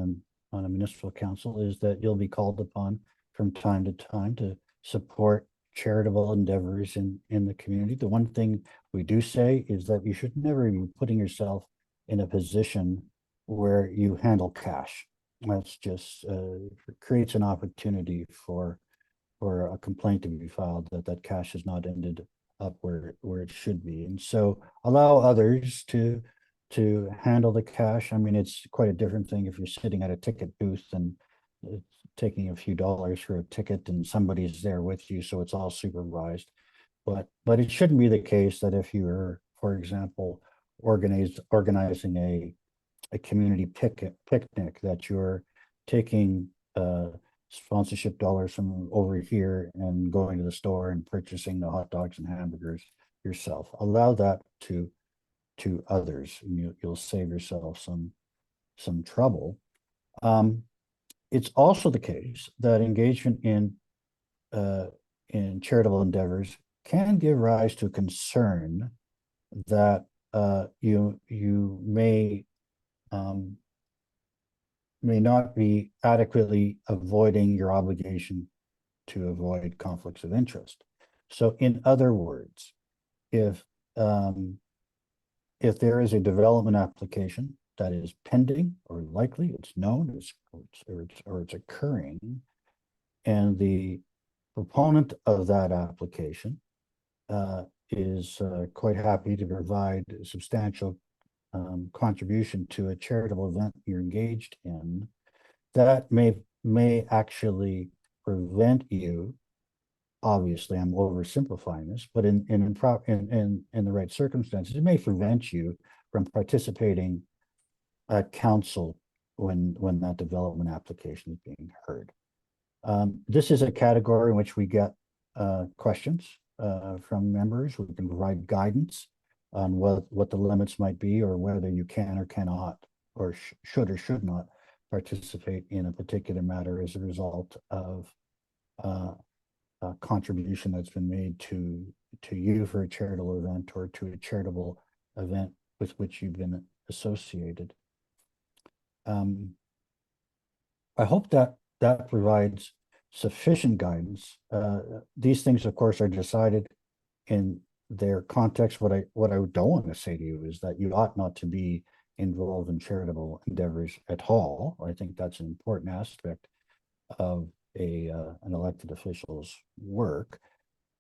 on a municipal council is that you'll be called upon from time to time to support charitable endeavors in the community. The one thing we do say is that you should never be putting yourself in a position where you handle cash. That's just creates an opportunity for a complaint to be filed that cash has not ended up where it should be. And so allow others to handle the cash. I mean, it's quite a different thing if you're sitting at a ticket booth and taking a few dollars for a ticket and somebody's there with you, so it's all supervised. But it shouldn't be the case that if you're, for example, organizing a community picnic, that you're taking sponsorship dollars from over here and going to the store and purchasing the hot dogs and hamburgers yourself. Allow that to others, and you'll save yourself some trouble. It's also the case that engagement in charitable endeavors can give rise to concern that you may not be adequately avoiding your obligation to avoid conflicts of interest. So in other words, if there is a development application that is pending or likely, it's known, or it's occurring, and the proponent of that application is quite happy to provide a substantial contribution to a charitable event you're engaged in, that may actually prevent you. Obviously, I'm oversimplifying this, but in the right circumstances, it may prevent you from participating at council when that development application is being heard. This is a category in which we get questions from members. We can provide guidance on what the limits might be, or whether you can or cannot, or should or should not participate in a particular matter as a result of a contribution that's been made to you for a charitable event, or to a charitable event with which you've been associated. I hope that provides sufficient guidance. These things, of course, are decided in their context. What I don't want to say to you is that you ought not to be involved in charitable endeavors at all. I think that's an important aspect of an elected official's work.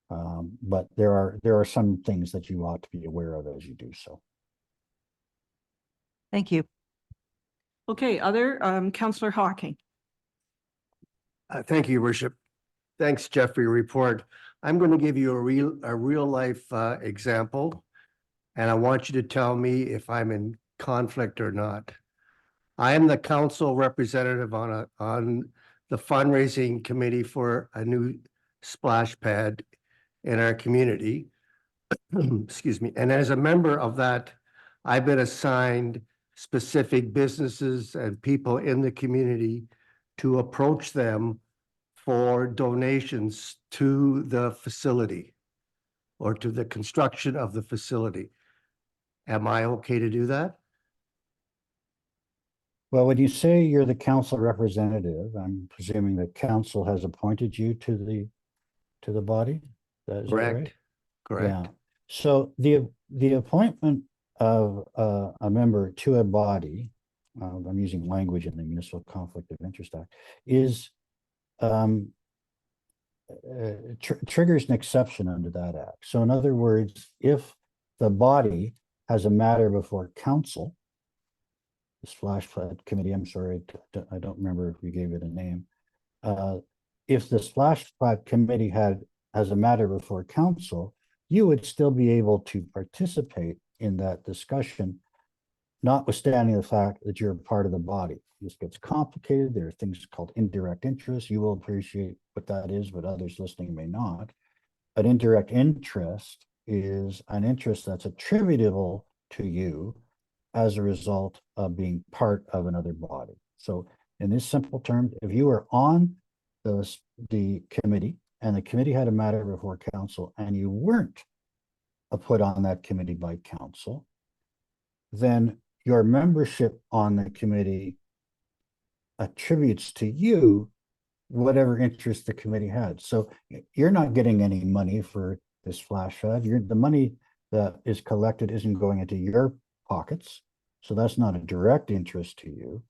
But there are some things that you ought to be aware of as you do so. Thank you. Okay, other, Councillor Hawking. Thank you, Your Worship. Thanks, Jeff, for your report. I'm going to give you a real life example, and I want you to tell me if I'm in conflict or not. I am the council representative on the fundraising committee for a new splash pad in our community. Excuse me. And as a member of that, I've been assigned specific businesses and people in the community to approach them for donations to the facility or to the construction of the facility. Am I okay to do that? Well, when you say you're the council representative, I'm presuming that council has appointed you to the body. Is that right? Correct. Yeah. So the appointment of a member to a body, I'm using language in the Municipal Conflict of Interest Act, is triggers an exception under that act. So in other words, if the body has a matter before council, the splash pad committee, I'm sorry, I don't remember if we gave it a name. If the splash pad committee has a matter before council, you would still be able to participate in that discussion, notwithstanding the fact that you're a part of the body. This gets complicated. There are things called indirect interest. You will appreciate what that is, but others listening may not. An indirect interest is an interest that's attributable to you as a result of being part of another body. So in this simple term, if you were on the committee and the committee had a matter before council and you weren't put on that committee by council, then your membership on the committee attributes to you whatever interest the committee had. So you're not getting any money for this flash pad. The money that is collected isn't going into your pockets. So that's not a direct interest to you,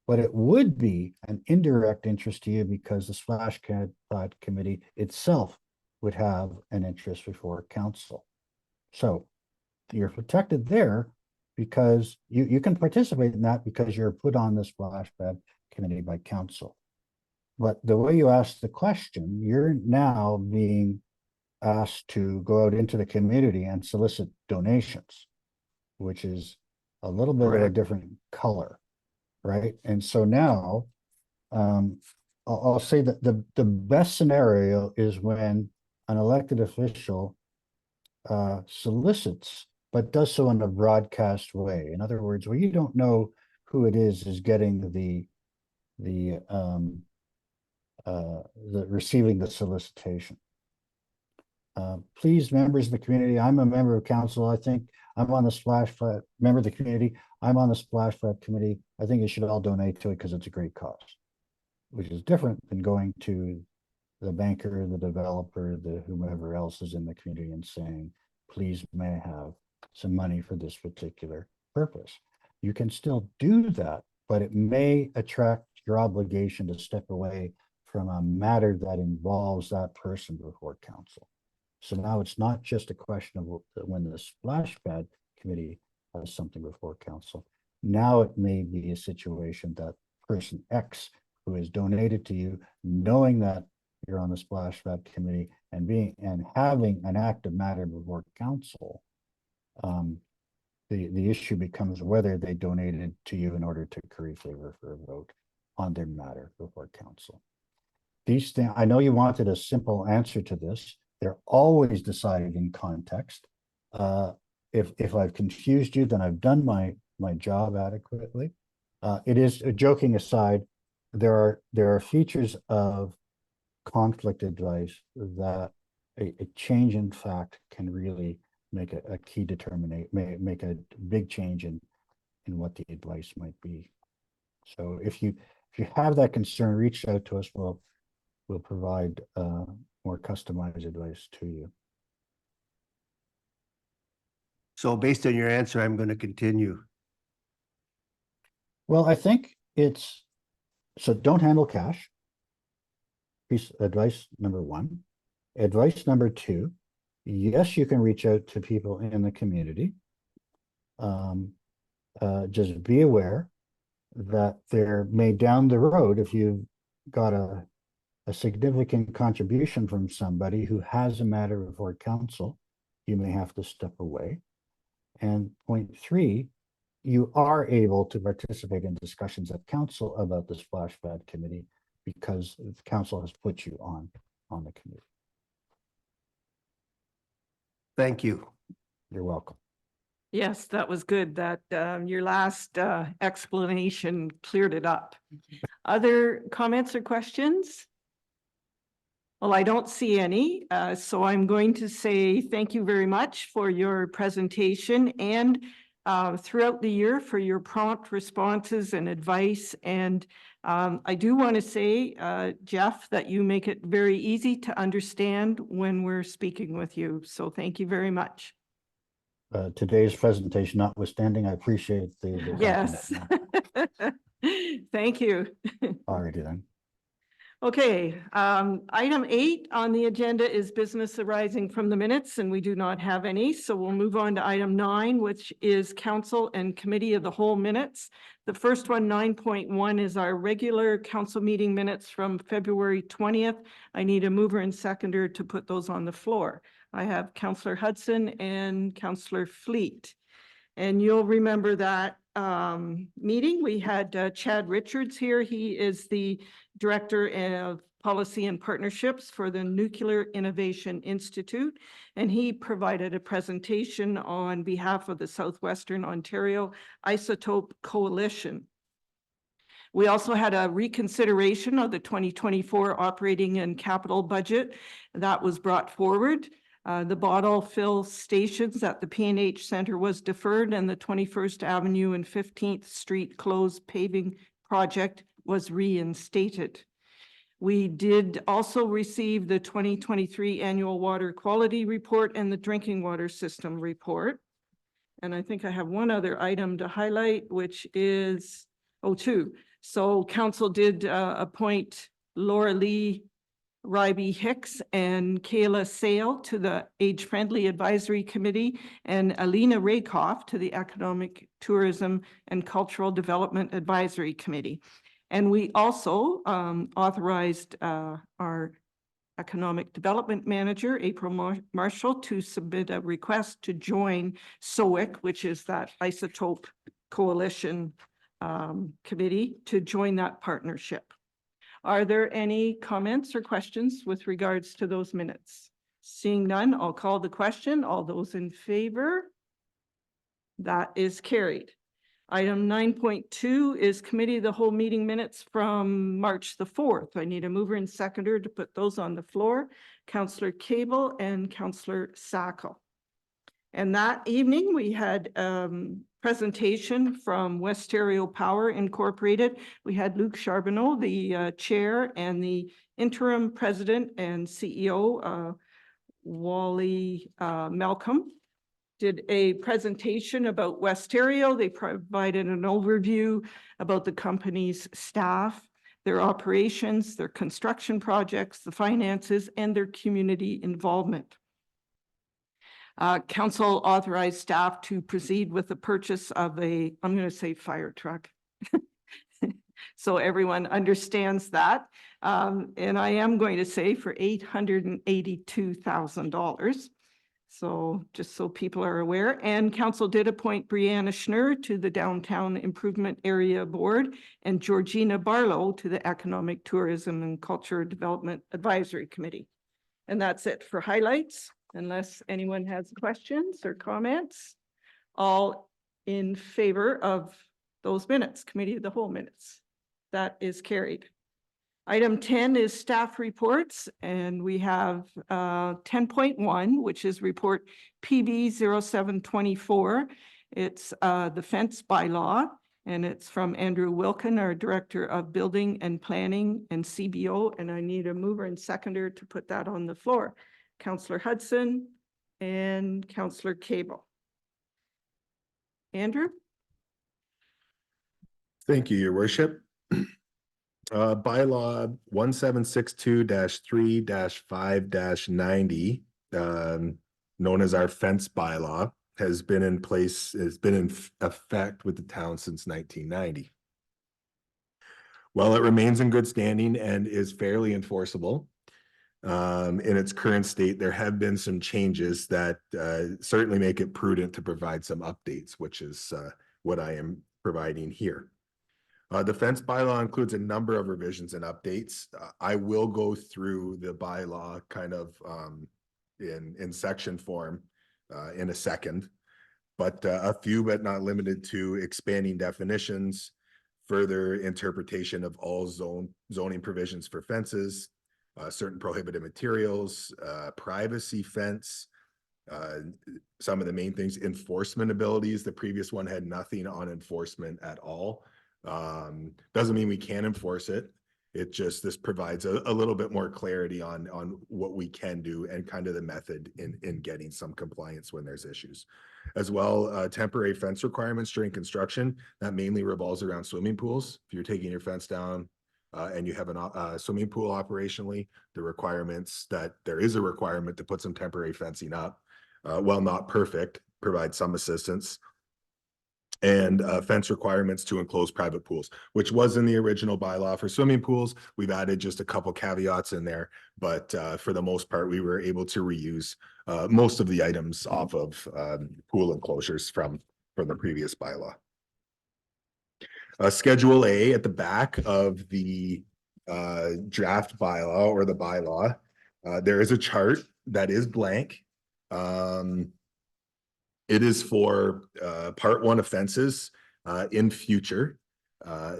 but it would be an indirect interest to you because the splash pad committee itself would have an interest before council. So you're protected there because you can participate in that because you're put on the splash pad committee by council. But the way you ask the question, you're now being asked to go out into the community and solicit donations, which is a little bit of a different color, right? And so now I'll say that the best scenario is when an elected official solicits, but does so in a broadcast way. In other words, where you don't know who it is getting the receiving the solicitation. Please, members of the community, I'm a member of council. I think I'm on the splash pad, member of the community. I'm on the splash pad committee. I think you should all donate to it because it's a great cause, which is different than going to the banker, the developer, the whomever else is in the community and saying, please may I have some money for this particular purpose. You can still do that, but it may attract your obligation to step away from a matter that involves that person before council. So now it's not just a question of when the splash pad committee has something before council. Now it may be a situation that person X who has donated to you, knowing that you're on the splash pad committee and having an active matter before council, the issue becomes whether they donated to you in order to curry favor for a vote on their matter before council. These things, I know you wanted a simple answer to this. They're always decided in context. If I've confused you, then I've done my job adequately. It is, joking aside, there are features of conflict advice that a change in fact can really make a key determinate, make a big change in what the advice might be. So if you have that concern, reach out to us. We'll provide more customized advice to you. So based on your answer, I'm going to continue. Well, I think it's, so don't handle cash. Piece advice number one. Advice number two, yes, you can reach out to people in the community. Just be aware that there may down the road, if you've got a significant contribution from somebody who has a matter before council, you may have to step away. And point three, you are able to participate in discussions at council about the splash pad committee because the council has put you on the committee. Thank you. You're welcome. Yes, that was good. That your last explanation cleared it up. Other comments or questions? Well, I don't see any, so I'm going to say thank you very much for your presentation and throughout the year for your prompt responses and advice. And I do want to say, Jeff, that you make it very easy to understand when we're speaking with you. So thank you very much. Today's presentation notwithstanding, I appreciate the Yes. Thank you. Alrighty then. Okay, item 8 on the agenda is business arising from the minutes, and we do not have any. So we'll move on to item 9, which is council and committee of the whole minutes. The first one, 9.1, is our regular council meeting minutes from February 20th. I need a mover and seconder to put those on the floor. I have Councillor Hudson and Councillor Fleet. And you'll remember that meeting. We had Chad Richards here. He is the Director of Policy and Partnerships for the Nuclear Innovation Institute, and he provided a presentation on behalf of the Southwestern Ontario Isotope Coalition. We also had a reconsideration of the 2024 operating and capital budget that was brought forward. The bottle fill stations at the P&H Center was deferred, and the 21st Avenue and 15th Street closed paving project was reinstated. We did also receive the 2023 Annual Water Quality Report and the Drinking Water System Report. And I think I have one other item to highlight, which is, 2. So council did appoint Laura Lee Ryby Hicks and Kayla Sale to the Age Friendly Advisory Committee and Alina Rakoff to the Economic, Tourism and Cultural Development Advisory Committee. And we also authorized our Economic Development Manager, April Marshall, to submit a request to join SOIC, which is that Isotope Coalition Committee, to join that partnership. Are there any comments or questions with regards to those minutes? Seeing none, I'll call the question. All those in favor? That is carried. Item 9.2 is Committee of the Whole meeting minutes from March the 4th. I need a mover and seconder to put those on the floor. Councillor Cable and Councillor Sacco. And that evening, we had presentation from Westario Power Incorporated. We had Luc Charbonneau, the chair, and the interim president and CEO, Wally Malcolm, did a presentation about Westario. They provided an overview about the company's staff, their operations, their construction projects, the finances, and their community involvement. Council authorized staff to proceed with the purchase of a, I'm going to say fire truck. So everyone understands that. And I am going to say for $882,000. So just so people are aware, and council did appoint Brianna Schnur to the Downtown Improvement Area Board and Georgina Barlow to the Economic Tourism and Culture Development Advisory Committee. And that's it for highlights, unless anyone has questions or comments. All in favor of those minutes, Committee of the Whole minutes. That is carried. Item 10 is staff reports, and we have 10.1, which is report PB 0724. It's the fence bylaw, and it's from Andrew Wilkin, our Director of Building and Planning and CBO, and I need a mover and seconder to put that on the floor. Councillor Hudson and Councillor Cable. Andrew? Thank you, Your Worship. Bylaw 1762-3-5-90, known as our fence bylaw, has been in effect with the town since 1990. While it remains in good standing and is fairly enforceable, in its current state, there have been some changes that certainly make it prudent to provide some updates, which is what I am providing here. The fence bylaw includes a number of revisions and updates. I will go through the bylaw kind of in section form in a second, but a few but not limited to expanding definitions, further interpretation of all zoning provisions for fences, certain prohibited materials, privacy fence, some of the main things, enforcement abilities. The previous one had nothing on enforcement at all. Doesn't mean we can't enforce it. It just, this provides a little bit more clarity on what we can do and kind of the method in getting some compliance when there's issues. As well, temporary fence requirements during construction, that mainly revolves around swimming pools. If you're taking your fence down and you have a swimming pool operationally, the requirements that there is a requirement to put some temporary fencing up, while not perfect, provide some assistance. And fence requirements to enclose private pools, which was in the original bylaw for swimming pools. We've added just a couple caveats in there, but for the most part, we were able to reuse most of the items off of pool enclosures from the previous bylaw. Schedule A at the back of the draft bylaw or the bylaw, there is a chart that is blank. It is for part 1 offenses in future.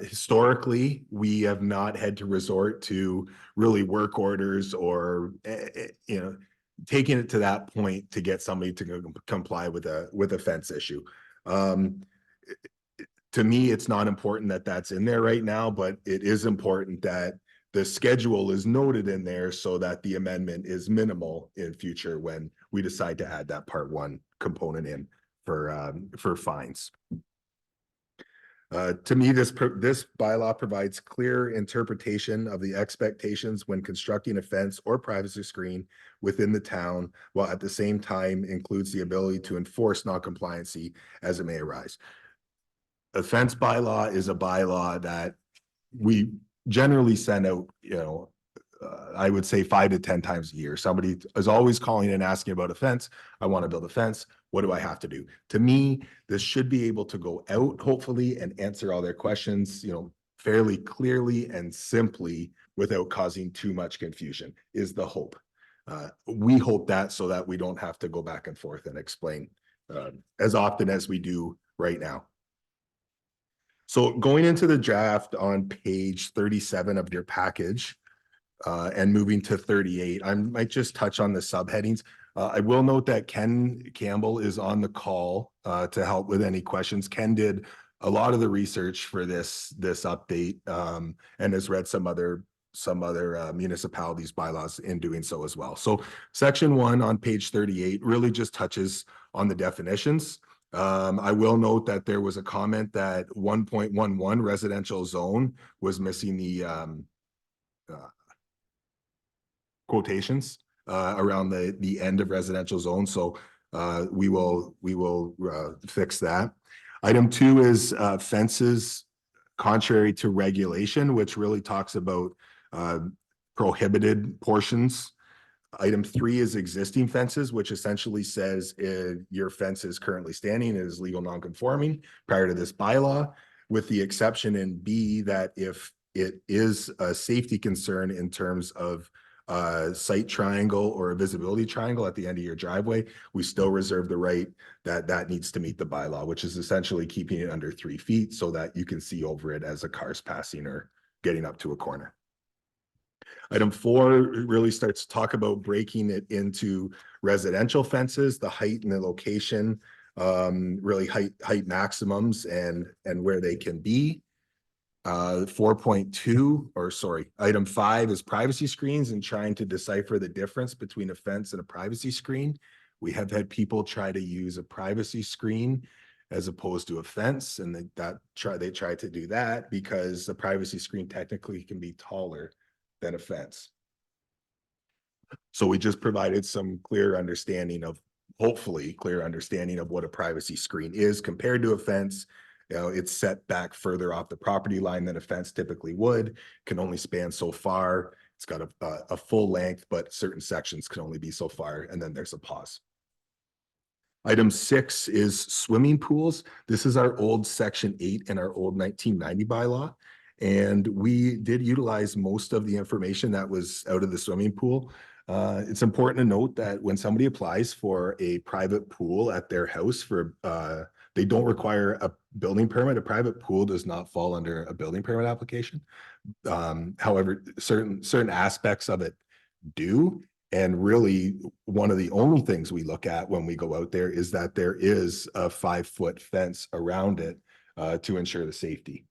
Historically, we have not had to resort to really work orders or taking it to that point to get somebody to comply with a fence issue. To me, it's not important that that's in there right now, but it is important that the schedule is noted in there so that the amendment is minimal in future when we decide to add that part 1 component in for fines. To me, this bylaw provides clear interpretation of the expectations when constructing a fence or privacy screen within the town, while at the same time includes the ability to enforce non-compliancy as it may arise. A fence bylaw is a bylaw that we generally send out, I would say 5 to 10 times a year. Somebody is always calling and asking about a fence. I want to build a fence. What do I have to do? To me, this should be able to go out, hopefully, and answer all their questions, fairly clearly and simply without causing too much confusion is the hope. We hope that so that we don't have to go back and forth and explain as often as we do right now. So going into the draft on page 37 of your package and moving to 38, I might just touch on the subheadings. I will note that Ken Campbell is on the call to help with any questions. Ken did a lot of the research for this update and has read some other municipalities' bylaws in doing so as well. So section 1 on page 38 really just touches on the definitions. I will note that there was a comment that 1.11 residential zone was missing the quotations around the end of residential zone. So we will fix that. Item 2 is fences contrary to regulation, which really talks about prohibited portions. Item 3 is existing fences, which essentially says your fence is currently standing, it is legal non-conforming prior to this bylaw, with the exception in B that if it is a safety concern in terms of sight triangle or a visibility triangle at the end of your driveway, we still reserve the right that needs to meet the bylaw, which is essentially keeping it under 3 feet so that you can see over it as a car's passing or getting up to a corner. Item 4 really starts to talk about breaking it into residential fences, the height and the location, really height maximums and where they can be. 4.2, or sorry, item 5 is privacy screens and trying to decipher the difference between a fence and a privacy screen. We have had people try to use a privacy screen as opposed to a fence, and they try to do that because the privacy screen technically can be taller than a fence. So we just provided some clear understanding of, hopefully clear understanding of what a privacy screen is compared to a fence. You know, it's set back further off the property line than a fence typically would, can only span so far. It's got a full length, but certain sections can only be so far, and then there's a pause. Item 6 is swimming pools. This is our old section 8 in our old 1990 bylaw. And we did utilize most of the information that was out of the swimming pool. It's important to note that when somebody applies for a private pool at their house they don't require a building permit. A private pool does not fall under a building permit application. However, certain aspects of it do. And really, one of the only things we look at when we go out there is that there is a 5-foot fence around it to ensure the safety.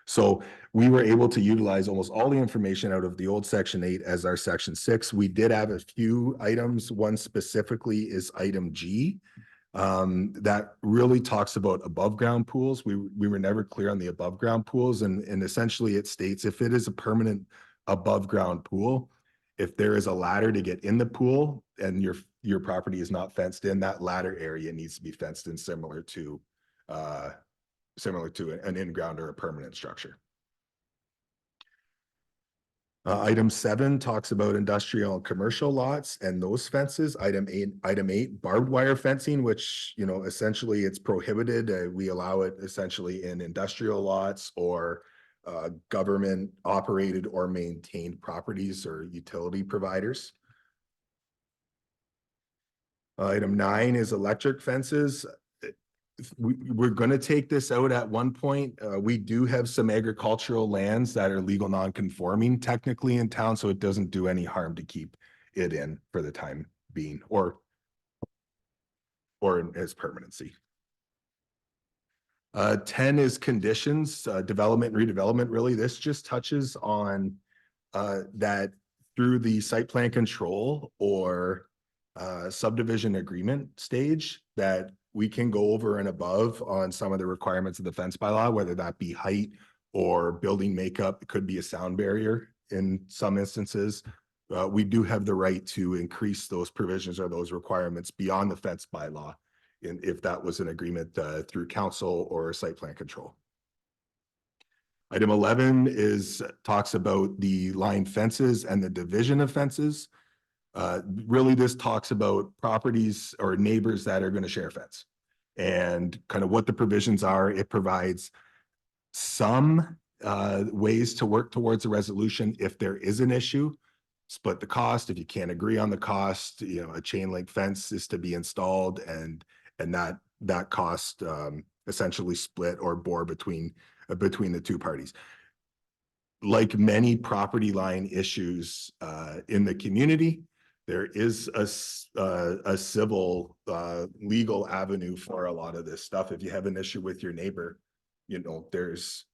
So we were able to utilize almost all the information out of the old section 8 as our section 6. We did have a few items. One specifically is item G that really talks about above ground pools. We were never clear on the above ground pools, and essentially it states if it is a permanent above ground pool, if there is a ladder to get in the pool and your property is not fenced in, that ladder area needs to be fenced in similar to an in-ground or a permanent structure. Item 7 talks about industrial and commercial lots and those fences. Item 8, barbed wire fencing, which, you know, essentially it's prohibited. We allow it essentially in industrial lots or government operated or maintained properties or utility providers. Item 9 is electric fences. We're going to take this out at one point. We do have some agricultural lands that are legal non-conforming technically in town, so it doesn't do any harm to keep it in for the time being or as permanency. 10 is conditions, development and redevelopment. Really, this just touches on that through the site plan control or subdivision agreement stage that we can go over and above on some of the requirements of the fence bylaw, whether that be height or building makeup. It could be a sound barrier in some instances. We do have the right to increase those provisions or those requirements beyond the fence bylaw if that was an agreement through council or site plan control. Item 11 talks about the line fences and the division of fences. Really, this talks about properties or neighbors that are going to share a fence and kind of what the provisions are. It provides some ways to work towards a resolution if there is an issue. Split the cost. If you can't agree on the cost, you know, a chain link fence is to be installed and that cost essentially split or bore between the two parties. Like many property line issues in the community, there is a civil legal avenue for a lot of this stuff. If you have an issue with your neighbor, you know, there's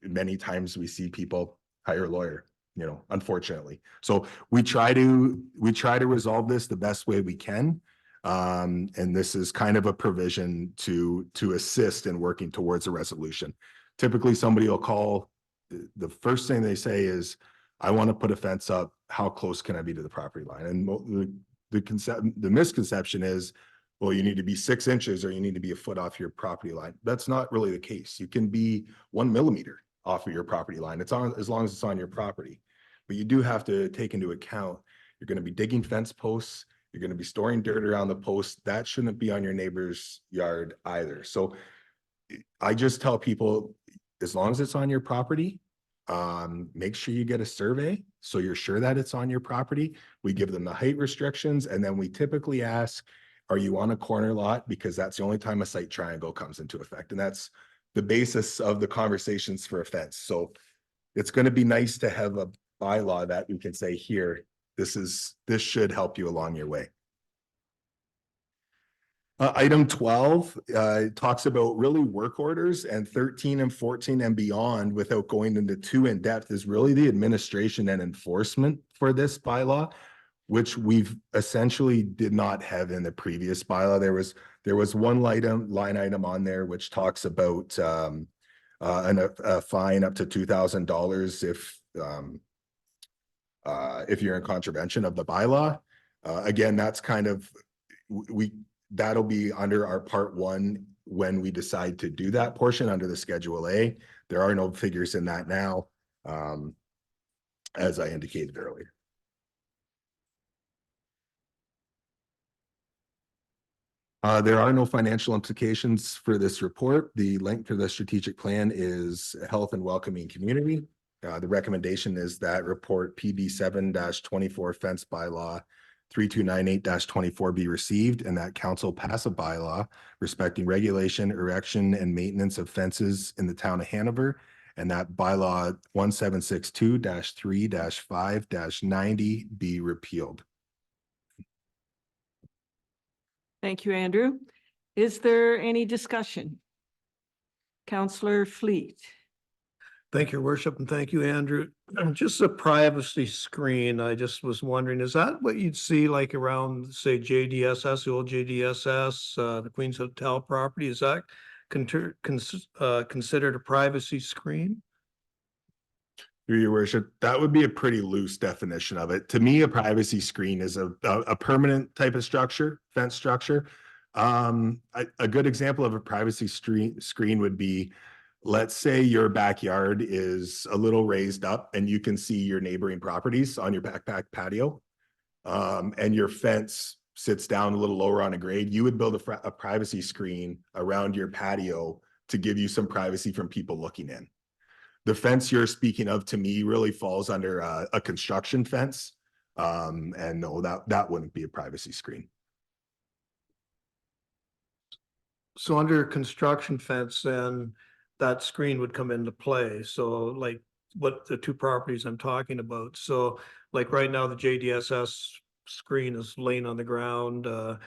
many times we see people hire a lawyer, you know, unfortunately. So we try to resolve this the best way we can. And this is kind of a provision to assist in working towards a resolution. Typically somebody will call, the first thing they say is, I want to put a fence up. How close can I be to the property line? And the misconception is, well, you need to be 6 inches or you need to be a foot off your property line. That's not really the case. You can be 1 millimeter off of your property line. It's on, as long as it's on your property. But you do have to take into account, you're going to be digging fence posts. You're going to be storing dirt around the post. That shouldn't be on your neighbor's yard either. So I just tell people, as long as it's on your property, make sure you get a survey so you're sure that it's on your property. We give them the height restrictions, and then we typically ask, are you on a corner lot? Because that's the only time a site triangle comes into effect. And that's the basis of the conversations for a fence. So it's going to be nice to have a bylaw that we can say here, this should help you along your way. Item 12 talks about really work orders, and 13 and 14 and beyond, without going into too in depth, is really the administration and enforcement for this bylaw, which we've essentially did not have in the previous bylaw. There was one line item on there which talks about a fine up to $2,000 if you're in contravention of the bylaw. Again, that's kind of, that'll be under our part 1 when we decide to do that portion under the Schedule A. There are no figures in that now, as I indicated earlier. There are no financial implications for this report. The link to the strategic plan is a health and welcoming community. The recommendation is that report PB 7-24 fence bylaw 3298-24 be received, and that council pass a bylaw respecting regulation, erection, and maintenance of fences in the town of Hanover, and that bylaw 1762-3-5-90 be repealed. Thank you, Andrew. Is there any discussion? Councillor Fleet. Thank you, Your Worship, and thank you, Andrew. Just a privacy screen, I just was wondering, is that what you'd see like around, say, JDSS, the old JDSS, the Queen's Hotel property? Is that considered a privacy screen? Through Your Worship, that would be a pretty loose definition of it. To me, a privacy screen is a permanent type of structure, fence structure. A good example of a privacy screen would be, let's say your backyard is a little raised up and you can see your neighboring properties on your back patio, and your fence sits down a little lower on a grade. You would build a privacy screen around your patio to give you some privacy from people looking in. The fence you're speaking of, to me, really falls under a construction fence, and no, that wouldn't be a privacy screen. So under construction fence, then that screen would come into play. So like what the two properties I'm talking about. So like right now, the JDSS screen is laying on the ground. You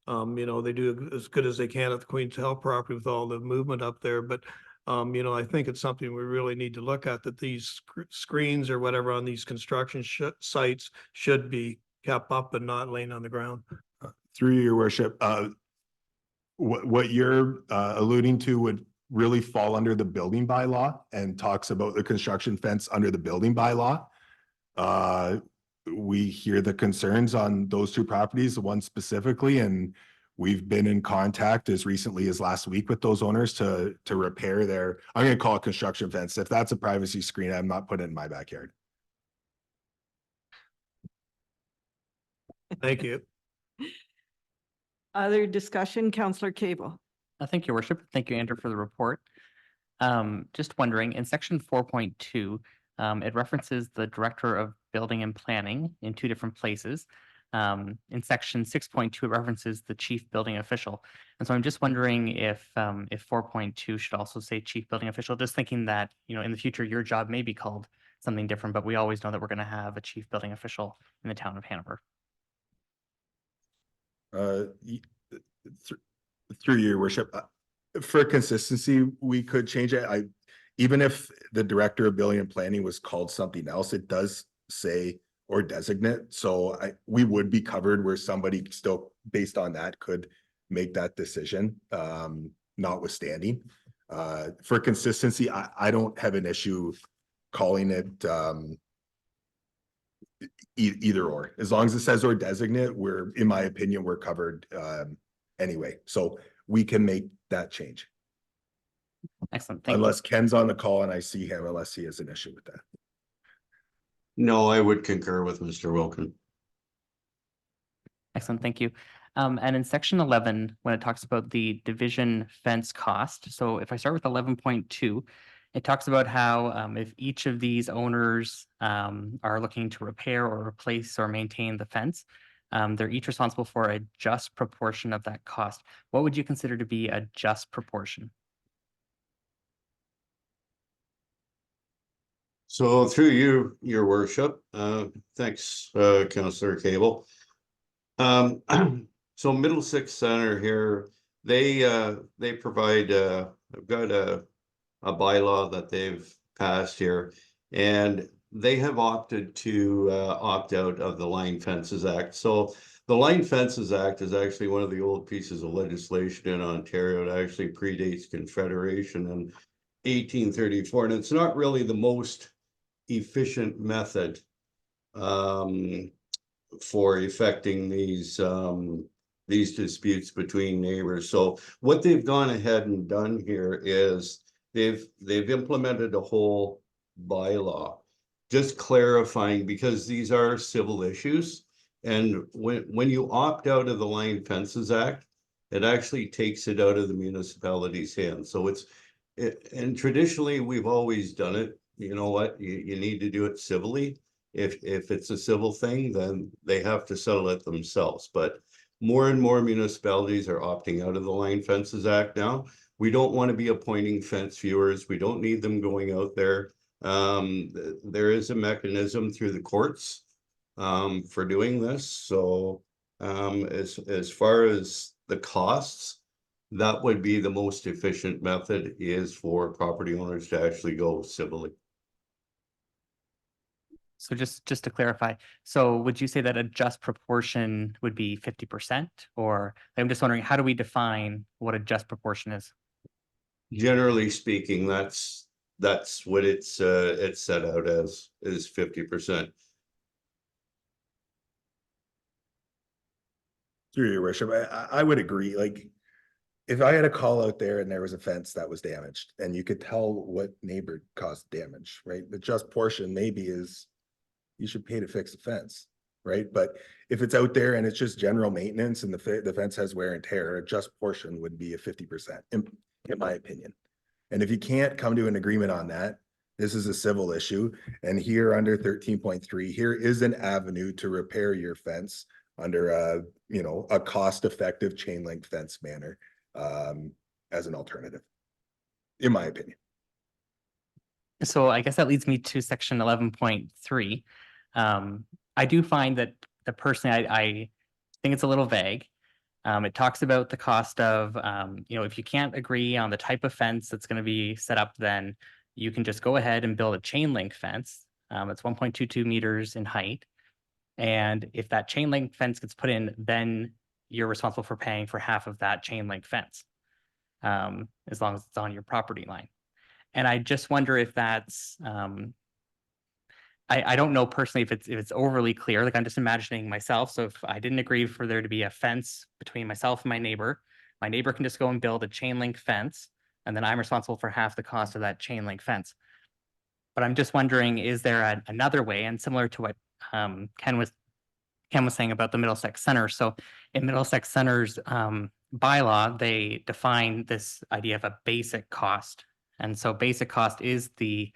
know, they do as good as they can at the Queen's Hotel property with all the movement up there. But, you know, I think it's something we really need to look at, that these screens or whatever on these construction sites should be kept up and not laying on the ground. Through Your Worship, what you're alluding to would really fall under the building bylaw and talks about the construction fence under the building bylaw. We hear the concerns on those two properties, the one specifically, and we've been in contact as recently as last week with those owners to repair their, I'm going to call it construction fence. If that's a privacy screen, I'm not putting it in my backyard. Thank you. Other discussion, Councillor Cable. Thank you, Your Worship. Thank you, Andrew, for the report. Just wondering, in section 4.2, it references the Director of Building and Planning in two different places. In section 6.2, it references the Chief Building Official. And so I'm just wondering if 4.2 should also say Chief Building Official, just thinking that, in the future, your job may be called something different, but we always know that we're going to have a Chief Building Official in the town of Hanover. Through your worship, for consistency, we could change it. Even if the Director of Building and Planning was called something else, it does say or designate. So we would be covered where somebody still, based on that, could make that decision, notwithstanding. For consistency, I don't have an issue calling it either or. As long as it says or designate, in my opinion, we're covered anyway. So we can make that change. Excellent. Thank you. Unless Ken's on the call and I see him, unless he has an issue with that. No, I would concur with Mr. Wilkin. Excellent, thank you. And in section 11, when it talks about the division fence cost, so if I start with 11.2, it talks about how if each of these owners are looking to repair or replace or maintain the fence, they're each responsible for a just proportion of that cost. What would you consider to be a just proportion? So through you, your worship, thanks, Councillor Cable. So Middlesex Center here, they provide, I've got a bylaw that they've passed here, and they have opted to opt out of the Line Fences Act. So the Line Fences Act is actually one of the old pieces of legislation in Ontario. It actually predates Confederation in 1834, and it's not really the most efficient method for effecting these disputes between neighbors. So what they've gone ahead and done here is they've implemented a whole bylaw, just clarifying, because these are civil issues. And when you opt out of the Line Fences Act, it actually takes it out of the municipality's hands. So and traditionally we've always done it. You know what, you need to do it civilly. If it's a civil thing, then they have to settle it themselves. But more and more municipalities are opting out of the Line Fences Act now. We don't want to be appointing fence viewers. We don't need them going out there. There is a mechanism through the courts for doing this. So as far as the costs, that would be the most efficient method, is for property owners to actually go civilly. So just to clarify, so would you say that a just proportion would be 50%? Or I'm just wondering, how do we define what a just proportion is? Generally speaking, that's what it's set out as, is 50%. Through your worship, I would agree. Like, if I had a call out there and there was a fence that was damaged and you could tell what neighbor caused damage, right? The just portion maybe is you should pay to fix the fence, right? But if it's out there and it's just general maintenance and the fence has wear and tear, a just portion would be a 50%, in my opinion. And if you can't come to an agreement on that, this is a civil issue. And here under 13.3, here is an avenue to repair your fence under a cost-effective chain link fence manner as an alternative, in my opinion. So I guess that leads me to section 11.3. I do find that personally, I think it's a little vague. It talks about the cost of, if you can't agree on the type of fence that's going to be set up, then you can just go ahead and build a chain link fence. It's 1.22 meters in height. And if that chain link fence gets put in, then you're responsible for paying for half of that chain link fence, as long as it's on your property line. And I just wonder if that's, I don't know personally if it's overly clear. Like, I'm just imagining myself. So if I didn't agree for there to be a fence between myself and my neighbor can just go and build a chain link fence, and then I'm responsible for half the cost of that chain link fence. But I'm just wondering, is there another way? And similar to what Ken was saying about the Middlesex Center. So in Middlesex Center's bylaw, they define this idea of a basic cost And so basic cost is the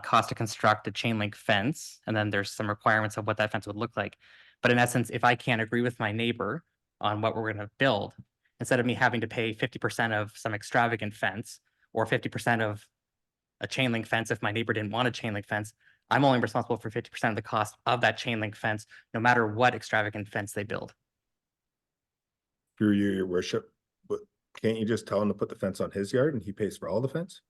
cost to construct a chain link fence, and then there's some requirements of what that fence would look like. But in essence, if I can't agree with my neighbor on what we're gonna build, instead of me having to pay 50% of some extravagant fence or 50% of a chain link fence, if my neighbor didn't want a chain link fence, I'm only responsible for 50% of the cost of that chain link fence, no matter what extravagant fence they build. Through you, your worship, but can't you just tell him to put the fence on his yard and he pays for all the fence?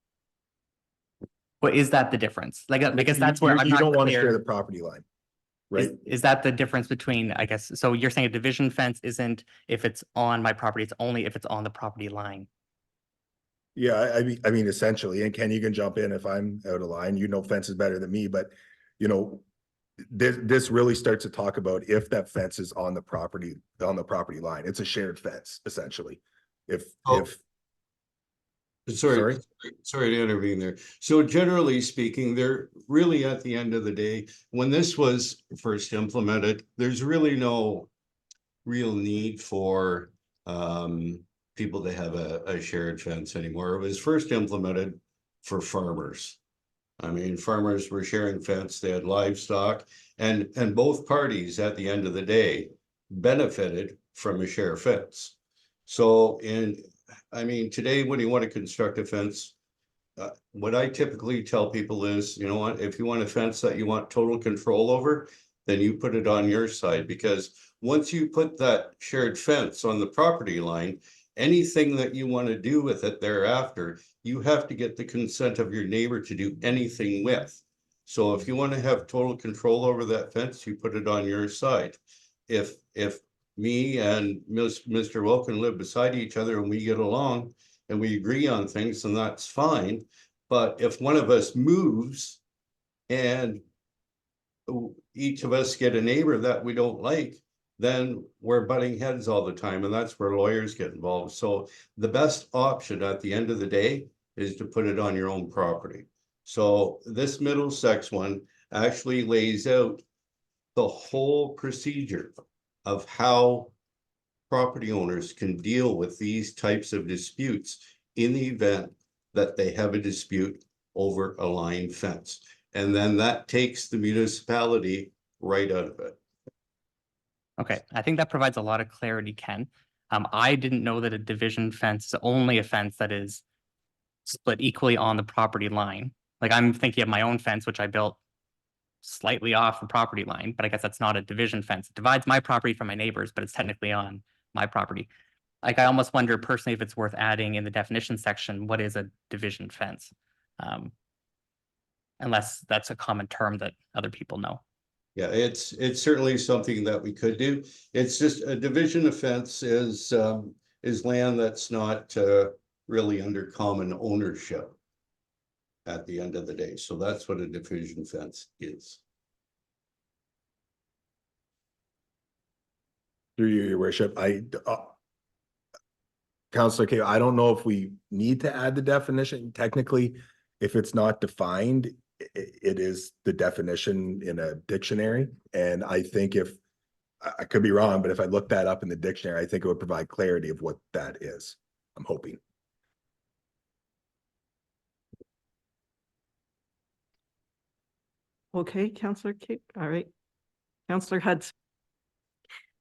But is that the difference? Like, I guess that's where I'm You not don't want to share clear. the property line, right? Is that the difference between, I guess, so you're saying a division fence isn't if it's on my property, it's only if it's on the property line? Yeah, I mean, essentially, and Ken, you can jump in if I'm out of line, you know fence is better than me, but you know, this really starts to talk about if that fence is on the property line. It's a shared fence, essentially. Oh. Sorry to intervene there. So generally speaking, they're really at the end of the day, when this was first implemented, there's really no real need for people to have a shared fence anymore. It was first implemented for farmers. I mean, farmers were sharing fence, they had livestock, and both parties at the end of the day benefited from a share fence. So I mean, today, when you want to construct a fence, what I typically tell people is, you know what, if you want a fence that you want total control over, then you put it on your side, because once you put that shared fence on the property line, anything that you want to do with it thereafter, you have to get the consent of your neighbor to do anything with. So if you want to have total control over that fence, you put it on your side. If me and Mr. Wilkin live beside each other and we get along and we agree on things, then that's fine. But if one of us moves and each of us get a neighbor that we don't like, then we're butting heads all the time, and that's where lawyers get involved. So the best option at the end of the day is to put it on your own property. So this Middlesex one actually lays out the whole procedure of how property owners can deal with these types of disputes in the event that they have a dispute over a line fence. And then that takes the municipality right out of it. Okay, I think that provides a lot of clarity, Ken. I didn't know that a division fence is only a fence that is split equally on the property line. Like, I'm thinking of my own fence, which I built slightly off the property line, but I guess that's not a division fence. It divides my property from my neighbors, but it's technically on my property. Like, I almost wonder personally if it's worth adding in the definition section, what is a division fence? Unless that's a common term that other people know. Yeah, it's certainly something that we could do. It's just a division of fence is land that's not really under common ownership at the end of the day. So that's what a division fence is. Through you, your worship, Councillor K, I don't know if we need to add the definition. Technically, if it's not defined, it is the definition in a dictionary. And I think if, I could be wrong, but if I look that up in the dictionary, I think it would provide clarity of what that is. I'm hoping. Okay, Councillor Cape, all right. Councillor Hudson.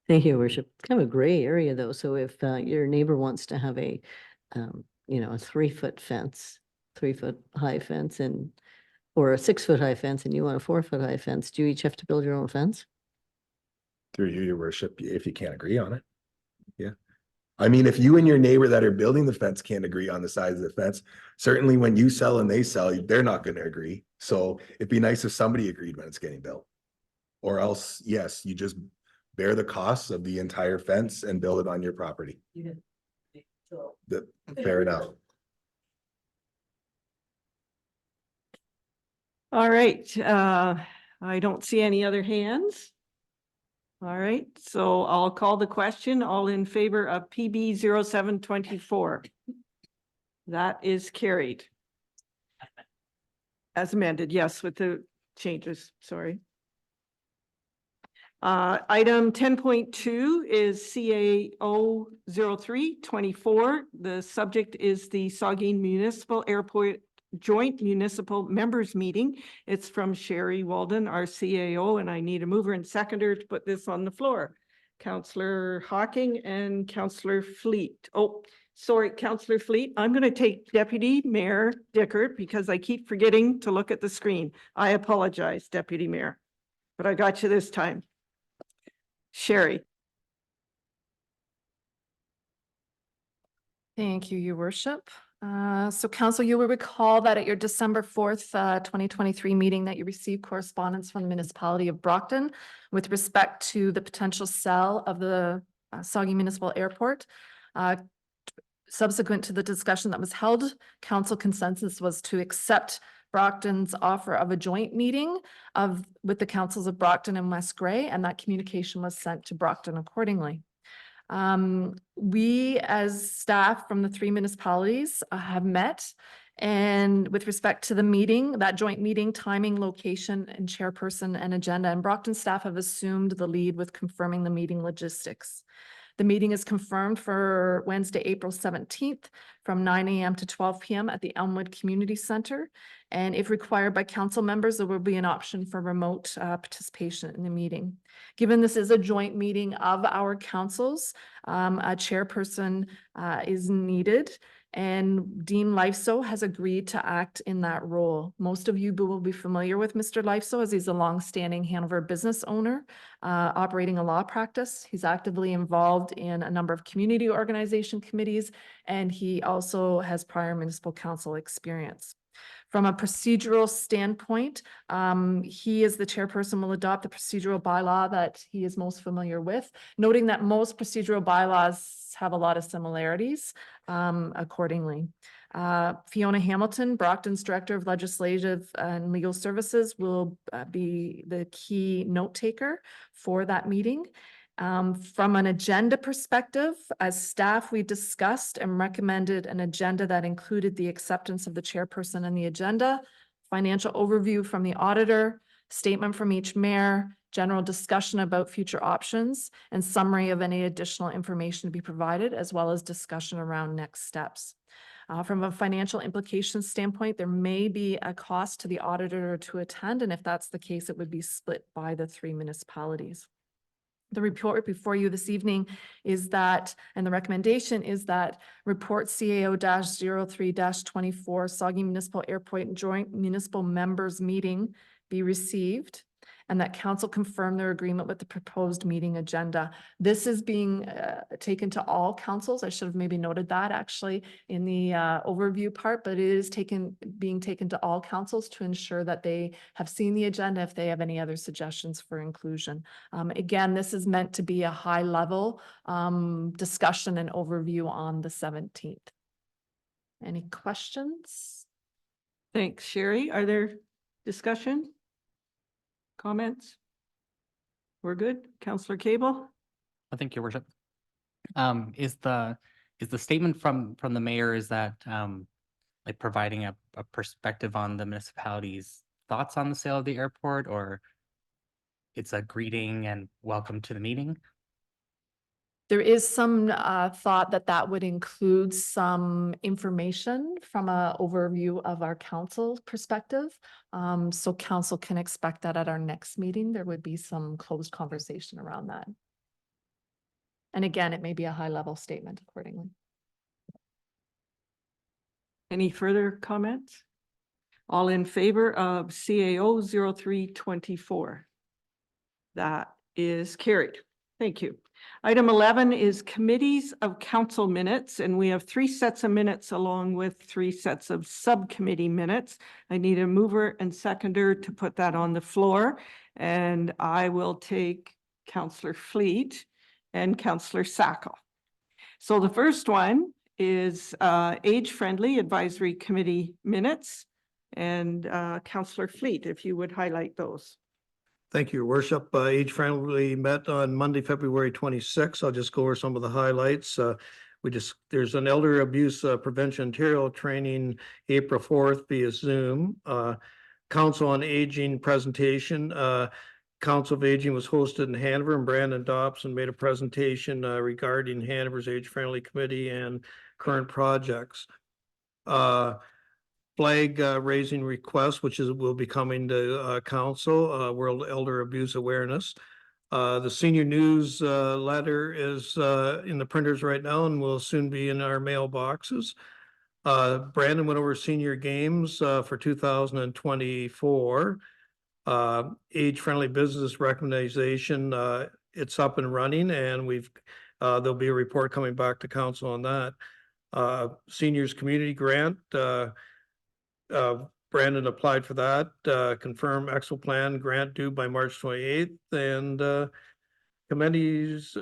Thank you, Your Worship. It's kind of a gray area though. So if your neighbor wants to have a, you know, a 3-foot fence, 3-foot high fence or a 6-foot high fence and you want a 4-foot high fence, do you each have to build your own fence? Through you, your worship, if you can't agree on it. Yeah. I mean, if you and your neighbor that are building the fence can't agree on the size of the fence, certainly when you sell and they sell, they're not going to agree. So it'd be nice if somebody agreed when it's getting built. Or else, yes, you just bear the costs of the entire fence and build it on your property. Fair enough. All right, I don't see any other hands. All right, so I'll call the question. All in favor of PB 0724. That is carried. As amended, yes, with the changes, sorry. Item 10.2 is CAO 0324. The subject is the Saugeen Municipal Airport Joint Municipal Members Meeting. It's from Sherry Walden, our CAO, and I need a mover and seconder to put this on the floor. Councillor Hawking and Councillor Fleet. Oh, sorry, Councillor Fleet. I'm going to take Deputy Mayor Dickert because I keep forgetting to look at the screen. I apologize, Deputy Mayor, but I got you this time. Sherry. Thank you, Your Worship. So Council, you will recall that at your December 4th, 2023 meeting that you received correspondence from the municipality of Brockton with respect to the potential sale of the Saugeen Municipal Airport. Subsequent to the discussion that was held, council consensus was to accept Brockton's offer of a joint meeting with the councils of Brockton and West Grey, and that communication was sent to Brockton accordingly. We as staff from the three municipalities have met, and with respect to the meeting, that joint meeting, timing, location, and chairperson and agenda, and Brockton staff have assumed the lead with confirming the meeting logistics. The meeting is confirmed for Wednesday, April 17th from 9 a.m. to 12 p.m. at the Elmwood Community Center. And if required by council members, there will be an option for remote participation in the meeting. Given this is a joint meeting of our councils, a chairperson is needed. And Dean Lifeso has agreed to act in that role. Most of you will be familiar with Mr. Lifeso as he's a longstanding Hanover business owner operating a law practice. He's actively involved in a number of community organization committees, and he also has prior municipal council experience. From a procedural standpoint, he as the chairperson will adopt the procedural bylaw that he is most familiar with, noting that most procedural bylaws have a lot of similarities accordingly. Fiona Hamilton, Brockton's Director of Legislative and Legal Services, will be the key note taker for that meeting. From an agenda perspective, as staff, we discussed and recommended an agenda that included the acceptance of the chairperson and the agenda, financial overview from the auditor, statement from each mayor, general discussion about future options, and summary of any additional information to be provided, as well as discussion around next steps. From a financial implications standpoint, there may be a cost to the auditor to attend, and if that's the case, it would be split by the three municipalities. The report before you this evening is that, and the recommendation is that report CAO-03-24 Saugeen Municipal Airport Joint Municipal Members Meeting be received, and that council confirm their agreement with the proposed meeting agenda. This is being taken to all councils. I should have maybe noted that actually in the overview part, but it is being taken to all councils to ensure that they have seen the agenda if they have any other suggestions for inclusion. Again, this is meant to be a high level discussion and overview on the 17th. Any questions? Thanks, Sherry. Are there discussion? Comments? We're good. Councillor Cable? I think, Your Worship. Is the statement from the mayor is that like providing a perspective on the municipality's thoughts on the sale of the airport, or it's a greeting and welcome to the meeting? There is some thought that that would include some information from an overview of our council perspective. So council can expect that at our next meeting, there would be some closed conversation around that. And again, it may be a high level statement accordingly. Any further comments? All in favor of CAO 0324? That is carried. Thank you. Item 11 is committees of council minutes, and we have 3 sets of minutes along with 3 sets of subcommittee minutes. I need a mover and seconder to put that on the floor, and I will take Councillor Fleet and Councillor Sackle. So the first one is age-friendly advisory committee minutes, and Councillor Fleet, if you would highlight those. Thank you, Your Worship. Age Friendly met on Monday, February 26th. I'll just go over some of the highlights. There's an elder abuse prevention Ontario training April 4th via Zoom. Council on Aging presentation. Council of Aging was hosted in Hanover, and Brandon Dobson made a presentation regarding Hanover's Age Friendly Committee and current projects. flag raising request, which will be coming to council, World Elder Abuse Awareness. The senior news letter is in the printers right now and will soon be in our mailboxes. Brandon went over senior games for 2024. Age-friendly business recommendation, it's up and running, and there'll be a report coming back to council on that. Seniors community grant, Brandon applied for that, confirm Excel plan grant due by March 28th, and committee's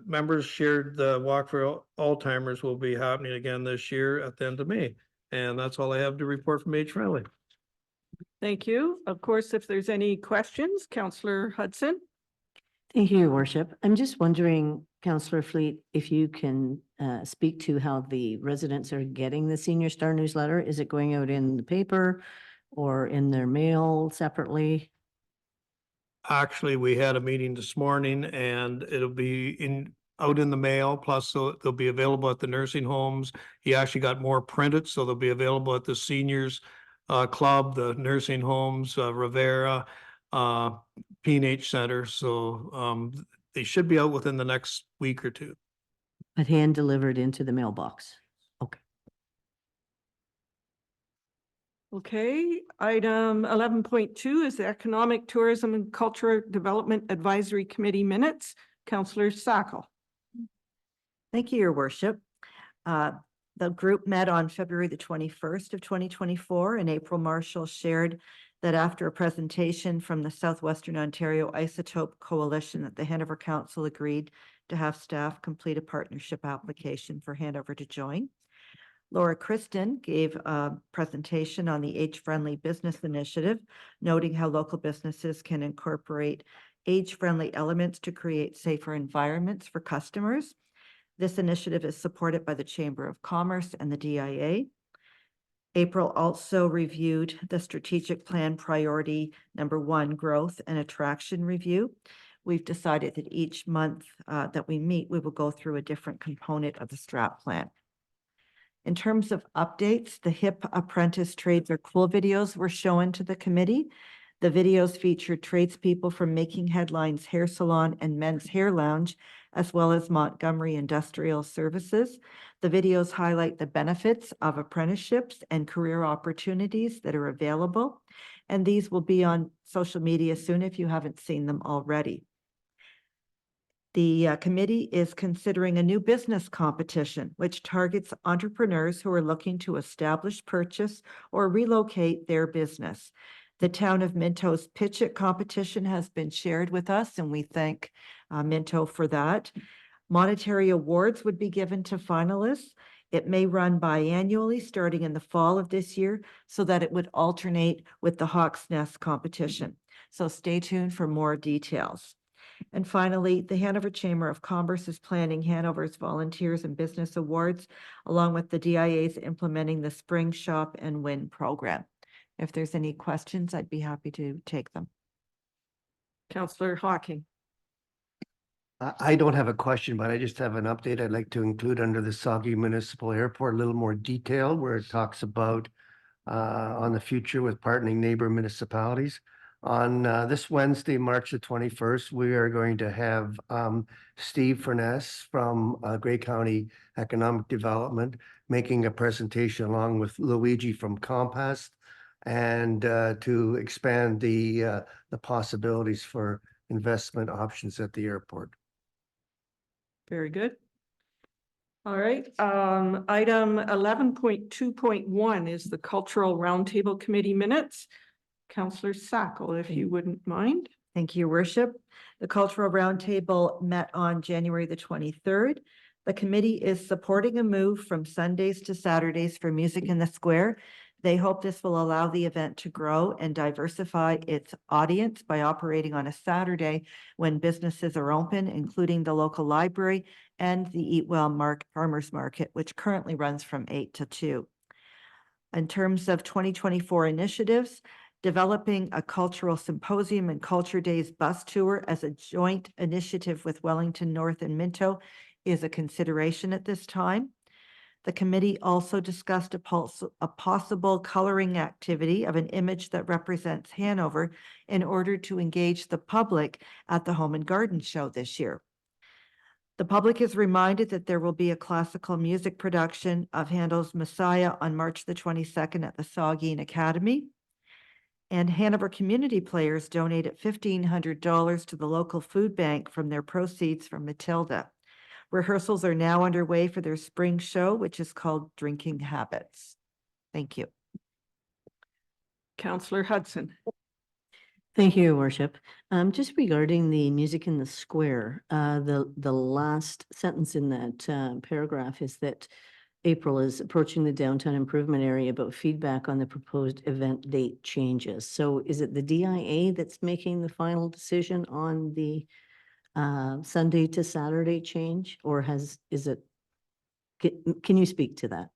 members shared the Walk for Alzheimer's will be happening again this year at the end of May. And that's all I have to report from Age Friendly. Thank you. Of course, if there's any questions, Councillor Hudson. Thank you, Your Worship. I'm just wondering, Councillor Fleet, if you can speak to how the residents are getting the Senior Star newsletter. Is it going out in the paper or in their mail separately? Actually, we had a meeting this morning and it'll be out in the mail, plus they'll be available at the nursing homes. He actually got more printed, so they'll be available at the seniors club, the nursing homes, Rivera, P&H Center. So they should be out within the next week or two. But hand delivered into the mailbox? Okay. Okay, item 11.2 is the Economic, Tourism and Cultural Development Advisory Committee minutes. Councillor Sackel. Thank you, Your Worship. The group met on February the 21st of 2024, and April Marshall shared that after a presentation from the Southwestern Ontario Isotope Coalition, that the Hanover Council agreed to have staff complete a partnership application for Hanover to join. Laura Kristen gave a presentation on the Age-Friendly Business Initiative, noting how local businesses can incorporate age-friendly elements to create safer environments for customers. This initiative is supported by the Chamber of Commerce and the DIA. April also reviewed the strategic plan priority number 1, growth and attraction review. We've decided that each month that we meet, we will go through a different component of the strat plan. In terms of updates, the HIP Apprentice Trades Are Cool videos were shown to the committee. The videos featured tradespeople from Making Headlines Hair Salon and Men's Hair Lounge, as well as Montgomery Industrial Services. The videos highlight the benefits of apprenticeships and career opportunities that are available, and these will be on social media soon if you haven't seen them already. The committee is considering a new business competition, which targets entrepreneurs who are looking to establish, purchase, or relocate their business. The Town of Minto's Pitch It competition has been shared with us, and we thank Minto for that. Monetary awards would be given to finalists. It may run biannually, starting in the fall of this year, so that it would alternate with the Hawk's Nest competition. So stay tuned for more details. And finally, the Hanover Chamber of Commerce is planning Hanover's Volunteers and Business Awards, along with the DIA's implementing the Spring Shop and Win program. If there's any questions, I'd be happy to take them. Councillor Hawking. I don't have a question, but I just have an update I'd like to include under the Saugeen Municipal Airport, a little more detail where it talks about on the future with partnering neighbor municipalities. On this Wednesday, March the 21st, we are going to have Steve Furness from Grey County Economic Development making a presentation along with Luigi from Compass, and to expand the possibilities for investment options at the airport. Very good. All right. Item 11.2.1 is the Cultural Roundtable Committee minutes. Councillor Sackel, if you wouldn't mind. Thank you, Your Worship. The Cultural Roundtable met on January the 23rd. The committee is supporting a move from Sundays to Saturdays for Music in the Square. They hope this will allow the event to grow and diversify its audience by operating on a Saturday when businesses are open, including the local library and the Eat Well Farmers Market, which currently runs from 8 to 2. In terms of 2024 initiatives, developing a cultural symposium and Culture Days bus tour as a joint initiative with Wellington North and Minto is a consideration at this time. The committee also discussed a possible coloring activity of an image that represents Hanover in order to engage the public at the Home and Garden Show this year. The public is reminded that there will be a classical music production of Handel's Messiah on March the 22nd at the Saugeen Academy. And Hanover community players donated $1,500 to the local food bank from their proceeds from Matilda. Rehearsals are now underway for their spring show, which is called Drinking Habits. Thank you. Councillor Hudson. Thank you, Your Worship. Just regarding the music in the square, the last sentence in that paragraph is that April is approaching the downtown improvement area about feedback on the proposed event date changes. So is it the DIA that's making the final decision on the Sunday to Saturday change, or can you speak to that?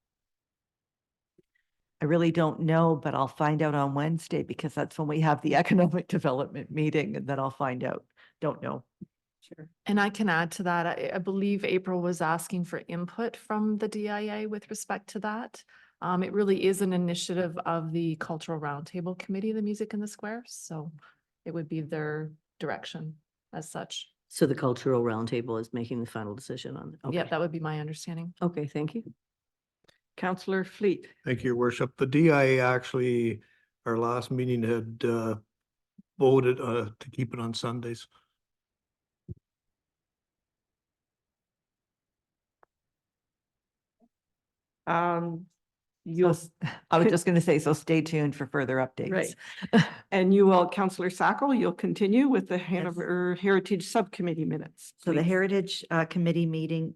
I really don't know, but I'll find out on Wednesday because that's when we have the economic development meeting, and then I'll find out. Don't know. Sure. And I can add to that. I believe April was asking for input from the DIA with respect to that. It really is an initiative of the Cultural Roundtable Committee, the Music in the Square. So it would be their direction as such. So the Cultural Roundtable is making the final decision on it? Yeah, Okay. that would be my understanding. Okay, thank you. Councillor Fleet. Thank you, Your Worship. The DIA actually, our last meeting had voted to keep it on Sundays. You'll, I was just going to say, so stay tuned for further updates. right. And you will, Councillor Sacco, you'll continue with the Hanover Heritage Subcommittee minutes. So the please. Heritage Committee meeting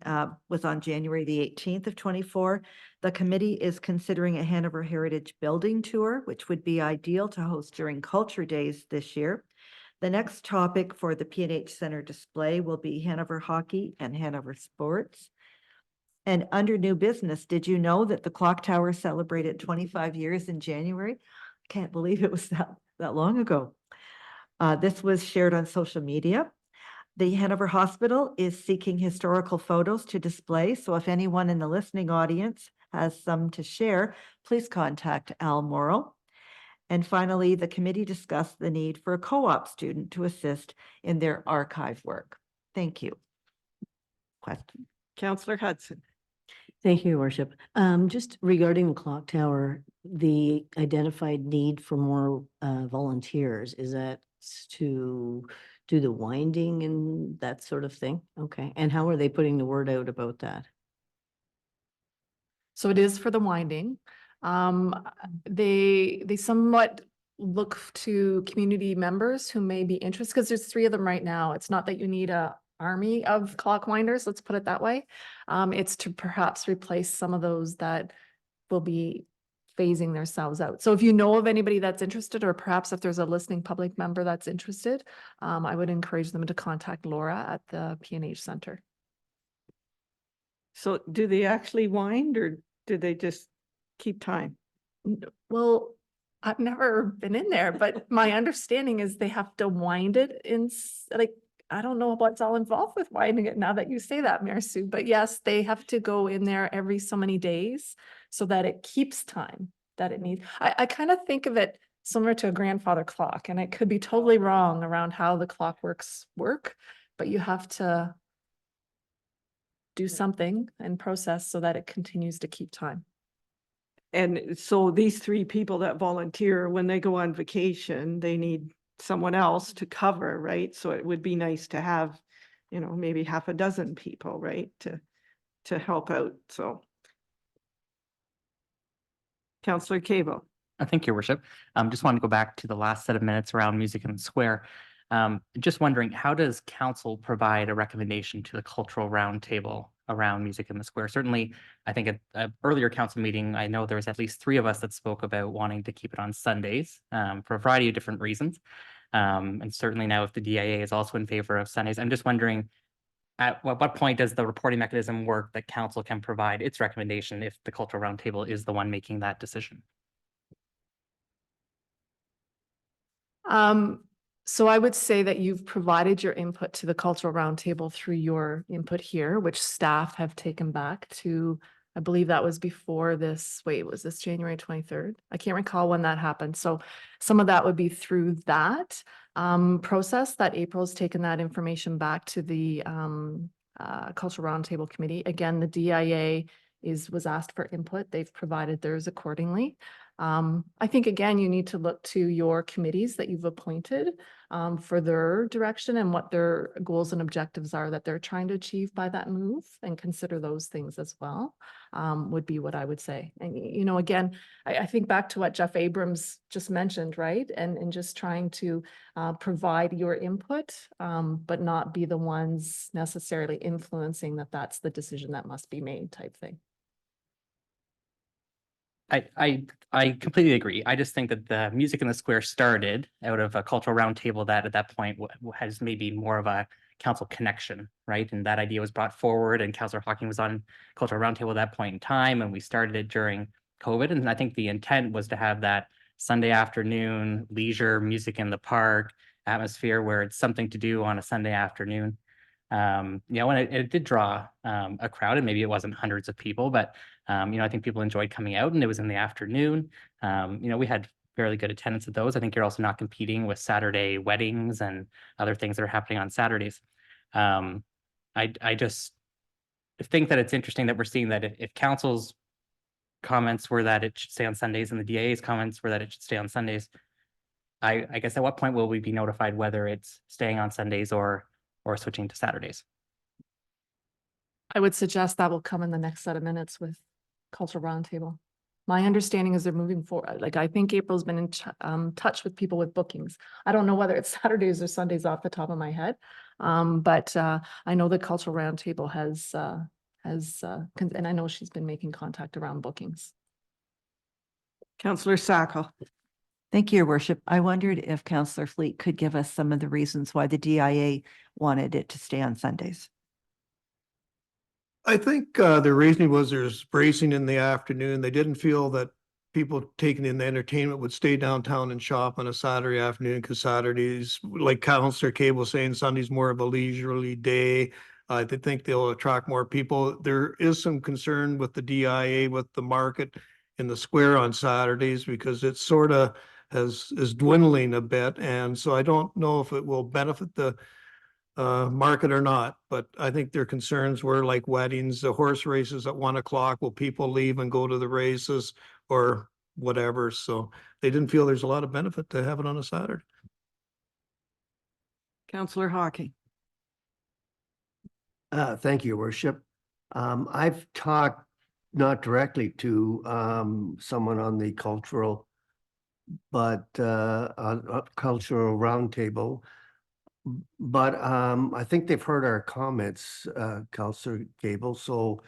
was on January the 18th of 24. The committee is considering a Hanover Heritage Building Tour, which would be ideal to host during Culture Days this year. The next topic for the P&H Center display will be Hanover Hockey and Hanover Sports. And under new business, did you know that the clock tower celebrated 25 years in January? Can't believe it was that long ago. This was shared on social media. The Hanover Hospital is seeking historical photos to display. So if anyone in the listening audience has some to share, please contact Al Morrow. And finally, the committee discussed the need for a co-op student to assist in their archive work. Thank you. Question? Councillor Hudson. Thank you, Your Worship. Just regarding the clock tower, the identified need for more volunteers, is that to do the winding and that sort of thing? Okay. And how are they putting the word out about that? So it is for the winding. They somewhat look to community members who may be interested, because there's 3 of them right now. It's not that you need a army of clock winders, let's put it that way. It's to perhaps replace some of those that will be phasing themselves out. So if you know of anybody that's interested, or perhaps if there's a listening public member that's interested, I would encourage them to contact Laura at the P&H Center. So do they actually wind, or do they just keep time? Well, I've never been in there, but my understanding is they have to wind it in, like, I don't know what's all involved with winding it now that you say that, Mayor Sue, but yes, they have to go in there every so many days so that it keeps time that it needs. I kind of think of it similar to a grandfather clock, and I could be totally wrong around how the clockworks work, but you have to do something and process so that it continues to keep time. And so these 3 people that volunteer, when they go on vacation, they need someone else to cover, right? So it would be nice to have, maybe half a dozen people, right, to help out. So Councillor Cable. Thank you, Your Worship. Just wanted to go back to the last set of minutes around music in the square. Just wondering, how does council provide a recommendation to the Cultural Roundtable around music in the square? Certainly, I think at an earlier council meeting, I know there was at least 3 of us that spoke about wanting to keep it on Sundays for a variety of different reasons. And certainly now if the DIA is also in favor of Sundays, I'm just wondering, at what point does the reporting mechanism work that council can provide its recommendation if the Cultural Roundtable is the one making that decision? So I would say that you've provided your input to the Cultural Roundtable through your input here, which staff have taken back to I believe that was before this, wait, was this January 23rd? I can't recall when that happened. So some of that would be through that process that April's taken that information back to the Cultural Roundtable Committee. Again, the DIA was asked for input. They've provided theirs accordingly. I think, again, you need to look to your committees that you've appointed for their direction and what their goals and objectives are that they're trying to achieve by that move, and consider those things as well, would be what I would say. And, you know, again, I think back to what Jeff Abrams just mentioned, right? And just trying to provide your input, but not be the ones necessarily influencing that that's the decision that must be made type thing. I completely agree. I just think that the Music in the Square started out of a cultural roundtable that at that point has maybe more of a council connection, right? And that idea was brought forward, and Councillor Hawking was on cultural roundtable at that point in time, and we started it during COVID. And I think the intent was to have that Sunday afternoon leisure music in the park atmosphere where it's something to do on a Sunday afternoon. You know, and it did draw a crowd, and maybe it wasn't hundreds of people, but you know, I think people enjoyed coming out, and it was in the afternoon. You know, we had fairly good attendance at those. I think you're also not competing with Saturday weddings and other things that are happening on Saturdays. I just think that it's interesting that we're seeing that if council's comments were that it should stay on Sundays and the DA's comments were that it should stay on Sundays, I guess at what point will we be notified whether it's staying on Sundays or switching to Saturdays? I would suggest that will come in the next set of minutes with Cultural Roundtable. My understanding is they're moving forward. Like, I think April's been in touch with people with bookings. I don't know whether it's Saturdays or Sundays off the top of my head. But I know the Cultural Roundtable has, and I know she's been making contact around bookings. Councillor Sacco. Thank you, Your Worship. I wondered if Councillor Fleet could give us some of the reasons why the DIA wanted it to stay on Sundays. I think the reasoning was there's racing in the afternoon. They didn't feel that people taking in the entertainment would stay downtown and shop on a Saturday afternoon, because Saturdays, like Councillor Cable saying, Sunday's more of a leisurely day. They think they'll attract more people. There is some concern with the DIA with the market in the square on Saturdays, because it sort of is dwindling a bit. And so I don't know if it will benefit the market or not, but I think their concerns were like weddings, the horse races at 1 o'clock. Will people leave and go to the races or whatever? So they didn't feel there's a lot of benefit to have it on a Saturday. Councillor Hawking. Thank you, Your Worship. I've talked not directly to someone on the cultural, but on Cultural Roundtable. But I think they've heard our comments, Councillor Cable. So,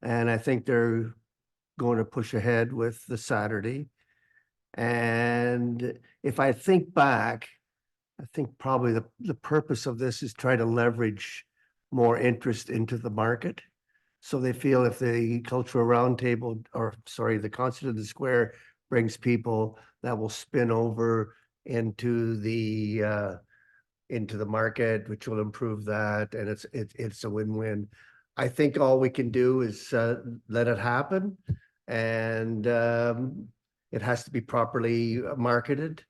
and I think they're going to push ahead with the Saturday. And if I think back, I think probably the purpose of this is try to leverage more interest into the market. So they feel if the Cultural Roundtable, or sorry, the Concert of the Square brings people, that will spin over into the market, which will improve that, and it's a win-win. I think all we can do is let it happen, and it has to be properly marketed.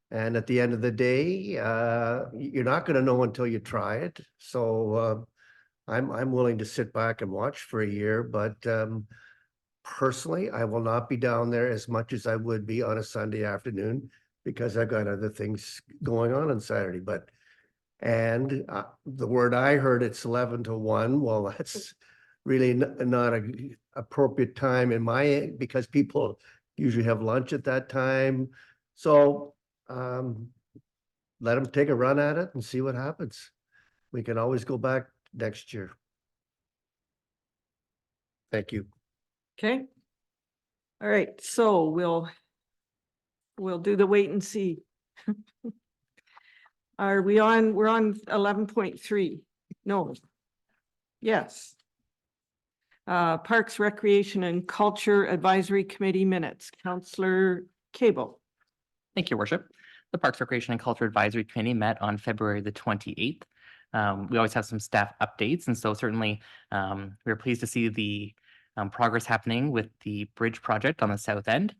And at the end of the day, you're not going to know until you try it. So I'm willing to sit back and watch for a year, but personally, I will not be down there as much as I would be on a Sunday afternoon, because I've got other things going on Saturday. But and the word I heard, it's 11 to 1. Well, that's really not an appropriate time in my, because people usually have lunch at that time. So let them take a run at it and see what happens. We can always go back next year. Thank you. Okay. All right, so we'll do the wait and see. Are we on, we're on 11.3? No. Yes. Parks, Recreation and Culture Advisory Committee minutes. Councillor Cable. Thank you, Your Worship. The Parks, Recreation and Culture Advisory Committee met on February the 28th. We always have some staff updates, and so certainly we were pleased to see the progress happening with the bridge project on the south end.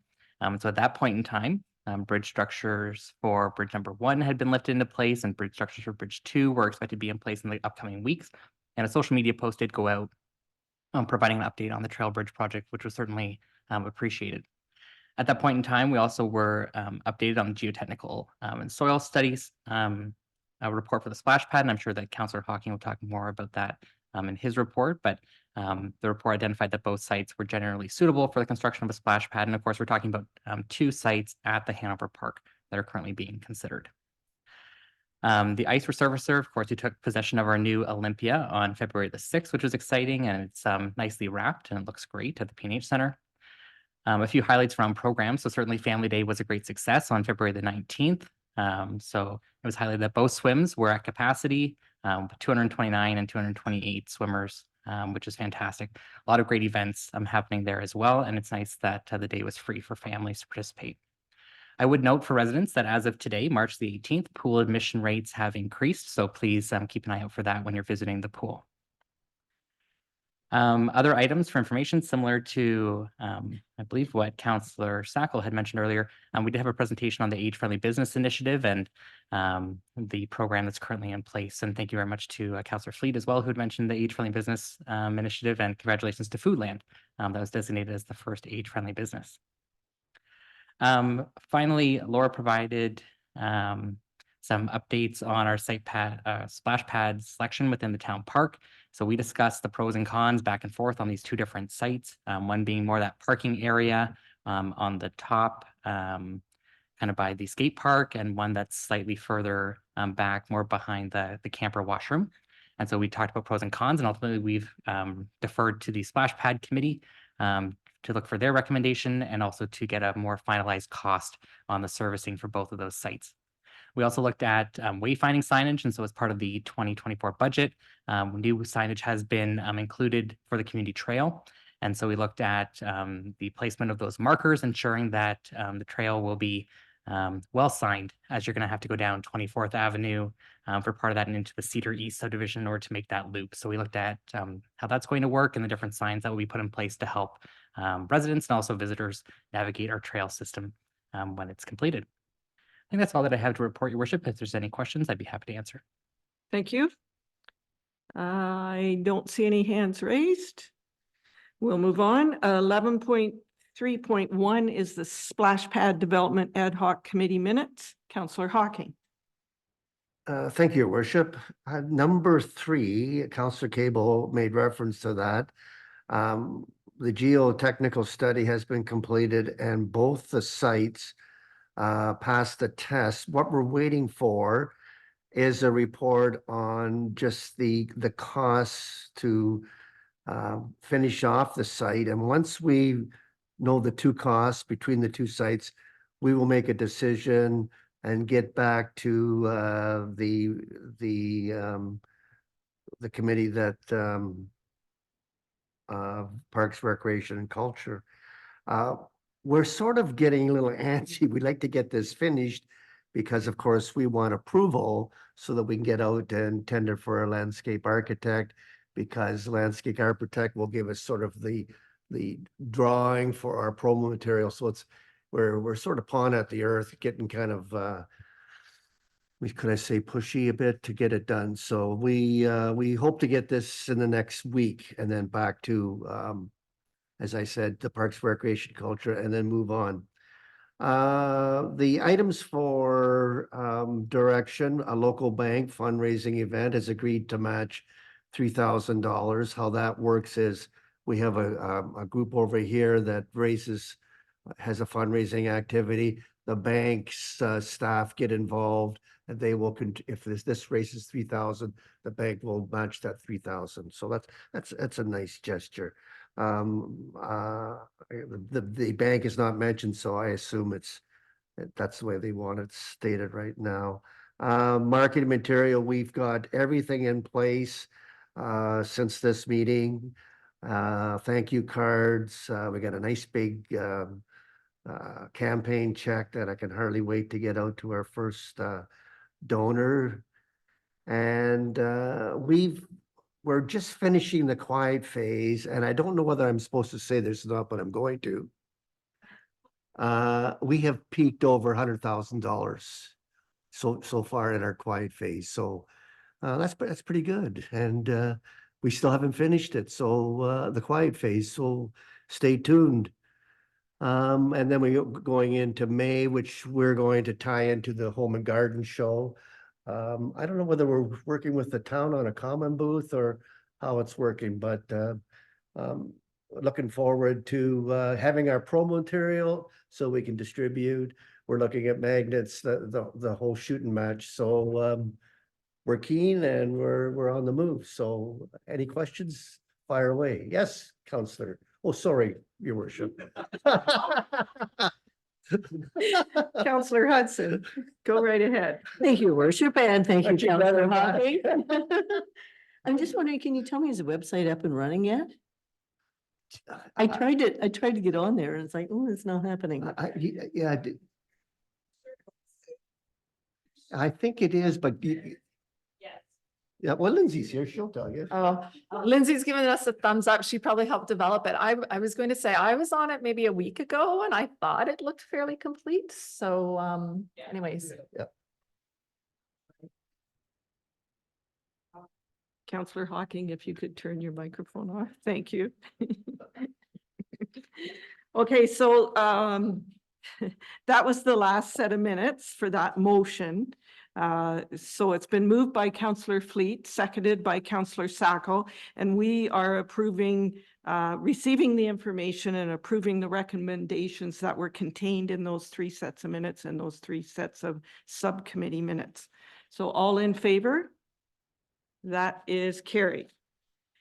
So at that point in time, bridge structures for bridge number 1 had been lifted into place, and bridge structures for bridge 2 were expected to be in place in the upcoming weeks. And a social media post did go out providing an update on the Trail Bridge project, which was certainly appreciated. At that point in time, we also were updated on the geotechnical and soil studies a report for the splash pad, and I'm sure that Councillor Hawking will talk more about that in his report, but the report identified that both sites were generally suitable for the construction of a splash pad. And of course, we're talking about 2 sites at the Hanover Park that are currently being considered. The ice resurfacer, of course, we took possession of our new Olympia on February the 6th, which was exciting, and it's nicely wrapped and it looks great at the P&H Center. A few highlights around programs. So certainly Family Day was a great success on February the 19th. So it was highlighted that both swims were at capacity, 229 and 228 swimmers, which is fantastic. A lot of great events happening there as well. And it's nice that the day was free for families to participate. I would note for residents that as of today, March the 18th, pool admission rates have increased. So please keep an eye out for that when you're visiting the pool. Other items for information similar to, I believe what Councillor Sackle had mentioned earlier, we did have a presentation on the Age-Friendly Business Initiative and the program that's currently in place. And thank you very much to Councillor Fleet as well, who had mentioned the Age-Friendly Business Initiative, and congratulations to Foodland that was designated as the first age-friendly business. Finally, Laura provided some updates on our splash pad selection within the town park. So we discussed the pros and cons back and forth on these 2 different sites, one being more that parking area on the top, kind of by the skate park, and one that's slightly further back, more behind the camper washroom. And so we talked about pros and cons, and ultimately we've deferred to the splash pad committee to look for their recommendation and also to get a more finalized cost on the servicing for both of those sites. We also looked at wayfinding signage, and so as part of the 2024 budget, new signage has been included for the community trail. And so we looked at the placement of those markers, ensuring that the trail will be well signed, as you're going to have to go down 24th Avenue for part of that and into the Cedar East subdivision in order to make that loop. So we looked at how that's going to work and the different signs that will be put in place to help residents and also visitors navigate our trail system when it's completed. I think that's all that I have to report, Your Worship. If there's any questions, I'd be happy to answer. Thank you. I don't see any hands raised. We'll move on. 11.3.1 is the Splash Pad Development Ad Hoc Committee minutes. Councillor Hawking. Thank you, Your Worship. Number 3, Councillor Cable made reference to that. The geotechnical study has been completed and both the sites passed the test. What we're waiting for is a report on just the costs to finish off the site. And once we know the 2 costs between the 2 sites, we will make a decision and get back to the committee that Parks, Recreation and Culture. We're sort of getting a little antsy. We'd like to get this finished because, of course, we want approval so that we can get out and tender for a landscape architect, because landscape architect will give us sort of the drawing for our promo material. So we're sort of pawing at the earth, getting kind of could I say pushy a bit to get it done. So we hope to get this in the next week and then back to as I said, the Parks, Recreation, Culture, and then move on. The items for direction, a local bank fundraising event has agreed to match $3,000. How that works is we have a group over here that has a fundraising activity. The bank's staff get involved, and they will, if this raises 3,000, the bank will match that 3,000. So that's a nice gesture. The bank is not mentioned, so I assume that's the way they want it stated right now. Marketing material, we've got everything in place since this meeting. Thank you cards. We got a nice big campaign check that I can hardly wait to get out to our first donor. And we've we're just finishing the quiet phase, and I don't know whether I'm supposed to say this or not, but I'm going to. We have peaked over $100,000 so far in our quiet phase, so that's pretty good, and we still haven't finished it, so the quiet phase, so stay tuned. And then we're going into May, which we're going to tie into the Home and Garden Show. I don't know whether we're working with the town on a common booth or how it's working, but looking forward to having our promo material so we can distribute. We're looking at magnets, the whole shooting match. So we're keen and we're on the move. So any questions? Fire away. Yes, Counselor. Oh, sorry, Your Worship. Counselor Hudson, go right ahead. Thank you, Worship, and thank you, Aren't you glad Councillor I'm back? Hocking. I'm just wondering, can you tell me, is the website up and running yet? I tried to get on there and it's like, oh, it's not happening. Yeah, I think it is, but yeah, well, Lindsay's here. She'll tell you. Oh, Lindsay's giving us a thumbs up. She probably helped develop it. I was going to say, I was on it maybe a week ago and I thought it looked fairly complete. So, anyways. Yeah. Counselor Hocking, if you could turn your microphone off. Thank you. Okay, so that was the last set of minutes for that motion. So it's been moved by Counselor Fleet, seconded by Counselor Sacco, and we are approving, receiving the information and approving the recommendations that were contained in those 3 sets of minutes and those 3 sets of subcommittee minutes. So all in favor? That is carried.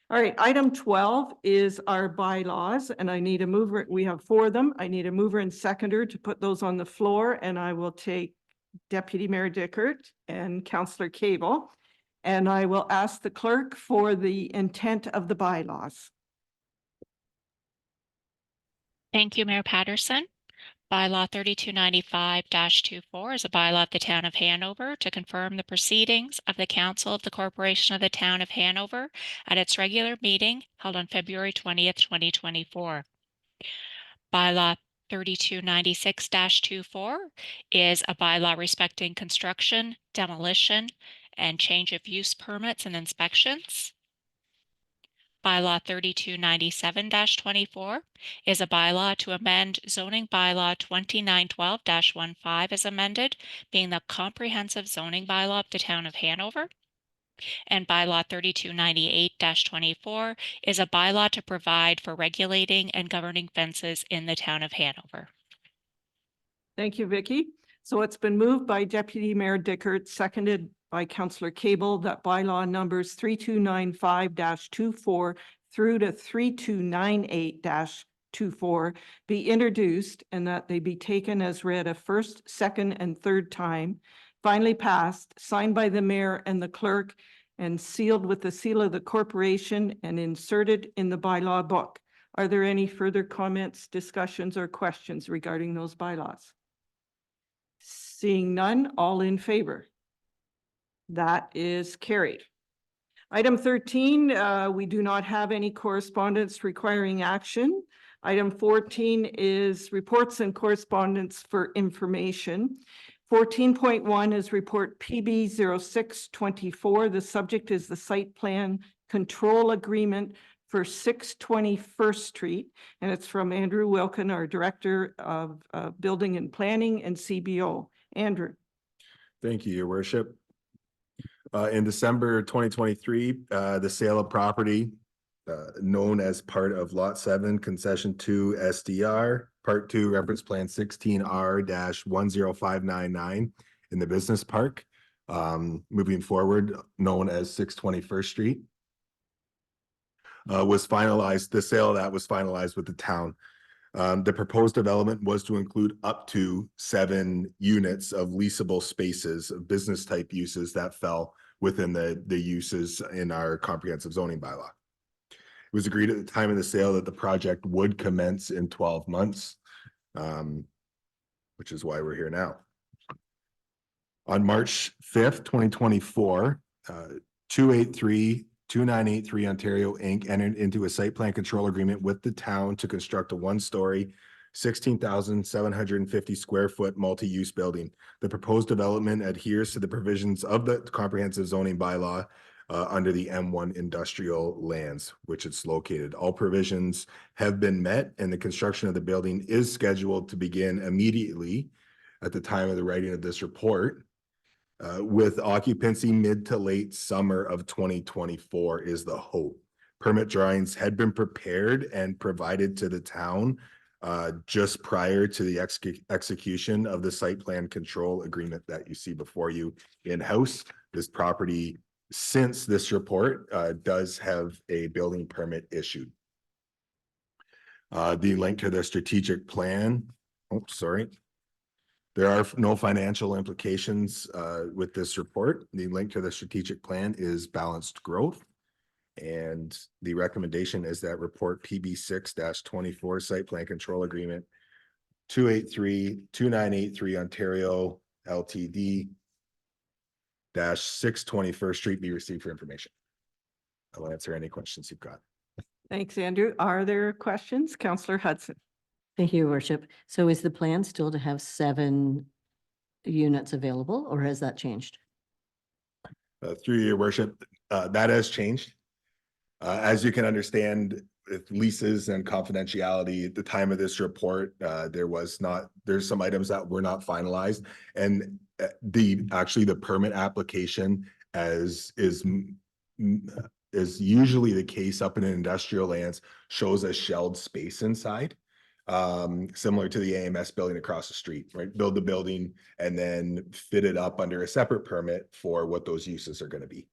All right, item 12 is our bylaws, and I need a mover. We have 4 of them. I need a mover and seconder to put those on the floor, and I will take Deputy Mayor Dickert and Councillor Cable, and I will ask the clerk for the intent of the bylaws. Thank you, Mayor Patterson. Bylaw 3295-24 is a bylaw of the Town of Hanover to confirm the proceedings of the Council of the Corporation of the Town of Hanover at its regular meeting held on February 20th, 2024. Bylaw 3296-24 is a bylaw respecting construction, demolition, and change of use permits and inspections. Bylaw 3297-24 is a bylaw to amend zoning bylaw 2912-15 as amended, being the comprehensive zoning bylaw of the Town of Hanover. And bylaw 3298-24 is a bylaw to provide for regulating and governing fences in the Town of Hanover. Thank you, Vicky. So it's been moved by Deputy Mayor Dickert, seconded by Councillor Cable, that bylaw numbers 3295-24 through to 3298-24 be introduced and that they be taken as read a first, second, and third time, finally passed, signed by the mayor and the clerk, and sealed with the seal of the corporation and inserted in the bylaw book. Are there any further comments, discussions, or questions regarding those bylaws? Seeing none, all in favor? That is carried. Item 13, we do not have any correspondence requiring action. Item 14 is reports and correspondence for information. 14.1 is report PB 0624. The subject is the site plan control agreement for 620 First Street, and it's from Andrew Wilkin, our Director of Building and Planning and CBO. Andrew. Thank you, Your Worship. In December 2023, the sale of property known as part of Lot 7, Concession 2 SDR, Part 2, Reference Plan 16R-10599 in the Business Park, moving forward, known as 620 First Street, was finalized. The sale of that was finalized with the town. The proposed development was to include up to 7 units of leasable spaces, of business type uses that fell within the uses in our comprehensive zoning bylaw. It was agreed at the time of the sale that the project would commence in 12 months, which is why we're here now. On March 5th, 2024, 283 2983 Ontario Inc. entered into a site plan control agreement with the town to construct a one-story 16,750 square foot multi-use building. The proposed development adheres to the provisions of the comprehensive zoning bylaw under the M1 industrial lands, which it's located. All provisions have been met and the construction of the building is scheduled to begin immediately at the time of the writing of this report. With occupancy mid to late summer of 2024 is the hope. Permit drawings had been prepared and provided to the town just prior to the execution of the site plan control agreement that you see before you in-house. This property, since this report, does have a building permit issued. The link to the strategic plan. Oh, sorry. There are no financial implications with this report. The link to the strategic plan is balanced growth. And the recommendation is that report PB 6-24 site plan control agreement 2983 Ontario LTD -621st Street be received for information. I'll answer any questions you've got. Thanks, Andrew. Are there questions? Councillor Hudson. Thank you, Your Worship. So is the plan still to have 7 units available, or has that changed? Through Your Worship, that has changed. As you can understand, with leases and confidentiality, at the time of this report, there's some items that were not finalized. And actually the permit application is usually the case up in industrial lands, shows a shelled space inside. Similar to the AMS building across the street, right? Build the building and then fit it up under a separate permit for what those uses are going to be.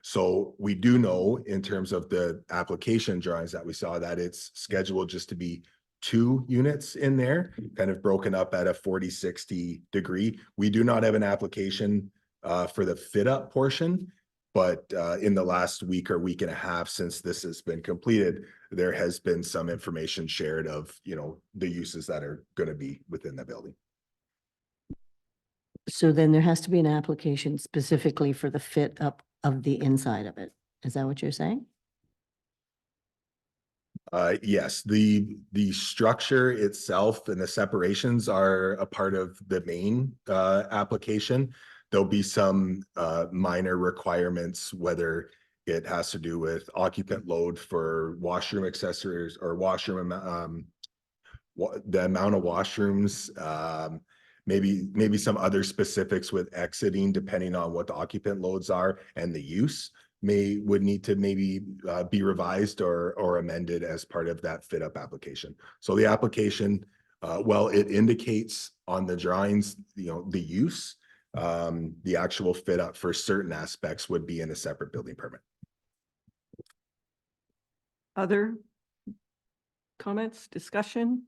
So we do know in terms of the application drawings that we saw that it's scheduled just to be 2 units in there, kind of broken up at a 40-60 degree. We do not have an application for the fit up portion, but in the last week or week and a half since this has been completed, there has been some information shared of, the uses that are going to be within the building. So then there has to be an application specifically for the fit up of the inside of it. Is that what you're saying? Yes, the structure itself and the separations are a part of the main application. There'll be some minor requirements, whether it has to do with occupant load for washroom accessories or washroom the amount of washrooms, maybe some other specifics with exiting depending on what the occupant loads are and the use would need to maybe be revised or amended as part of that fit up application. So the application, well, it indicates on the drawings, the use, the actual fit up for certain aspects would be in a separate building permit. Other comments, discussion?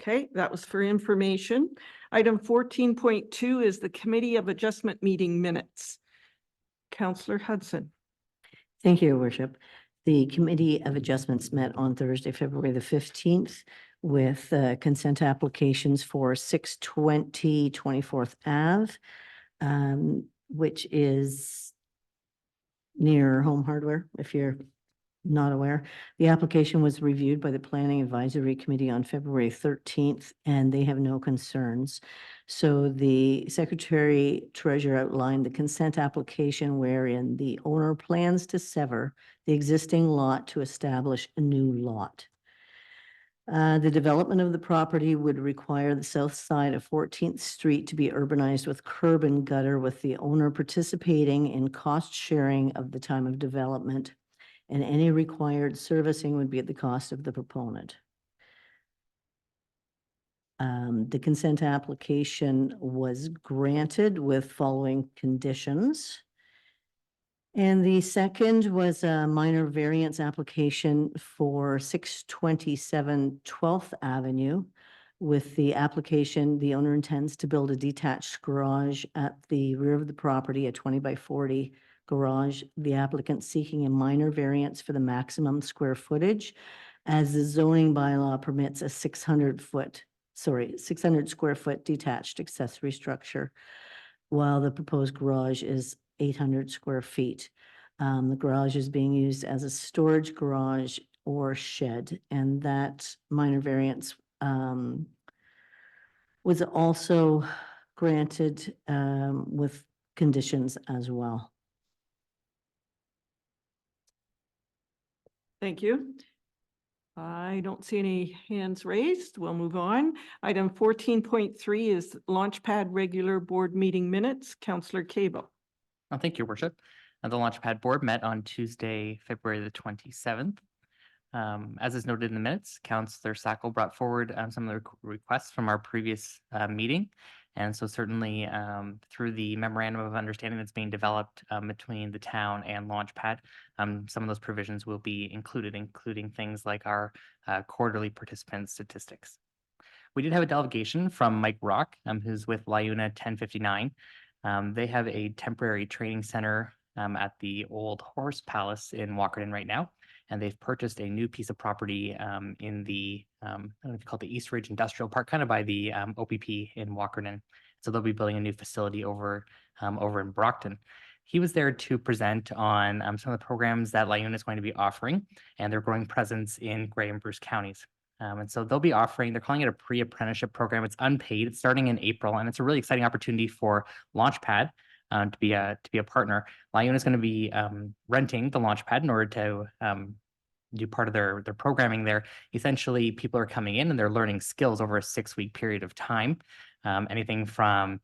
Okay, that was for information. Item 14.2 is the Committee of Adjustment meeting minutes. Councillor Hudson. Thank you, Your Worship. The Committee of Adjustments met on Thursday, February the 15th with consent applications for 620 24th Ave, which is near Home Hardware, if you're not aware. The application was reviewed by the Planning Advisory Committee on February 13th, and they have no concerns. So the Secretary Treasurer outlined the consent application wherein the owner plans to sever the existing lot to establish a new lot. The development of the property would require the south side of 14th Street to be urbanized with curb and gutter, with the owner participating in cost sharing of the time of development, and any required servicing would be at the cost of the proponent. The consent application was granted with following conditions. And the second was a minor variance application for 627 12th Avenue. With the application, the owner intends to build a detached garage at the rear of the property, a 20 by 40 garage. The applicant seeking a minor variance for the maximum square footage, as the zoning bylaw permits a 600 square foot detached accessory structure, while the proposed garage is 800 square feet. The garage is being used as a storage garage or shed, and that minor variance was also granted with conditions as well. Thank you. I don't see any hands raised. We'll move on. Item 14.3 is Launchpad regular board meeting minutes. Councillor Cable. Oh, thank you, Your Worship. The Launchpad Board met on Tuesday, February the 27th. As is noted in the minutes, Councillor Sacco brought forward some of the requests from our previous meeting. And so certainly through the memorandum of understanding that's being developed between the town and Launchpad, some of those provisions will be included, including things like our quarterly participant statistics. We did have a delegation from Mike Rock, who's with LiUNA 1059. They have a temporary training center at the Old Horse Palace in Walkerton right now. And they've purchased a new piece of property in the, I don't know if you call it the East Ridge Industrial Park, kind of by the OPP in Walkerton. So they'll be building a new facility over in Brockton. He was there to present on some of the programs that LiUNA is going to be offering and their growing presence in Grey and Bruce counties. And so they'll be offering, they're calling it a pre-apprenticeship program. It's unpaid, it's starting in April, and it's a really exciting opportunity for Launchpad to be a partner. LiUNA is going to be renting the Launchpad in order to do part of their programming there. Essentially, people are coming in and they're learning skills over a 6-week period of time. Anything from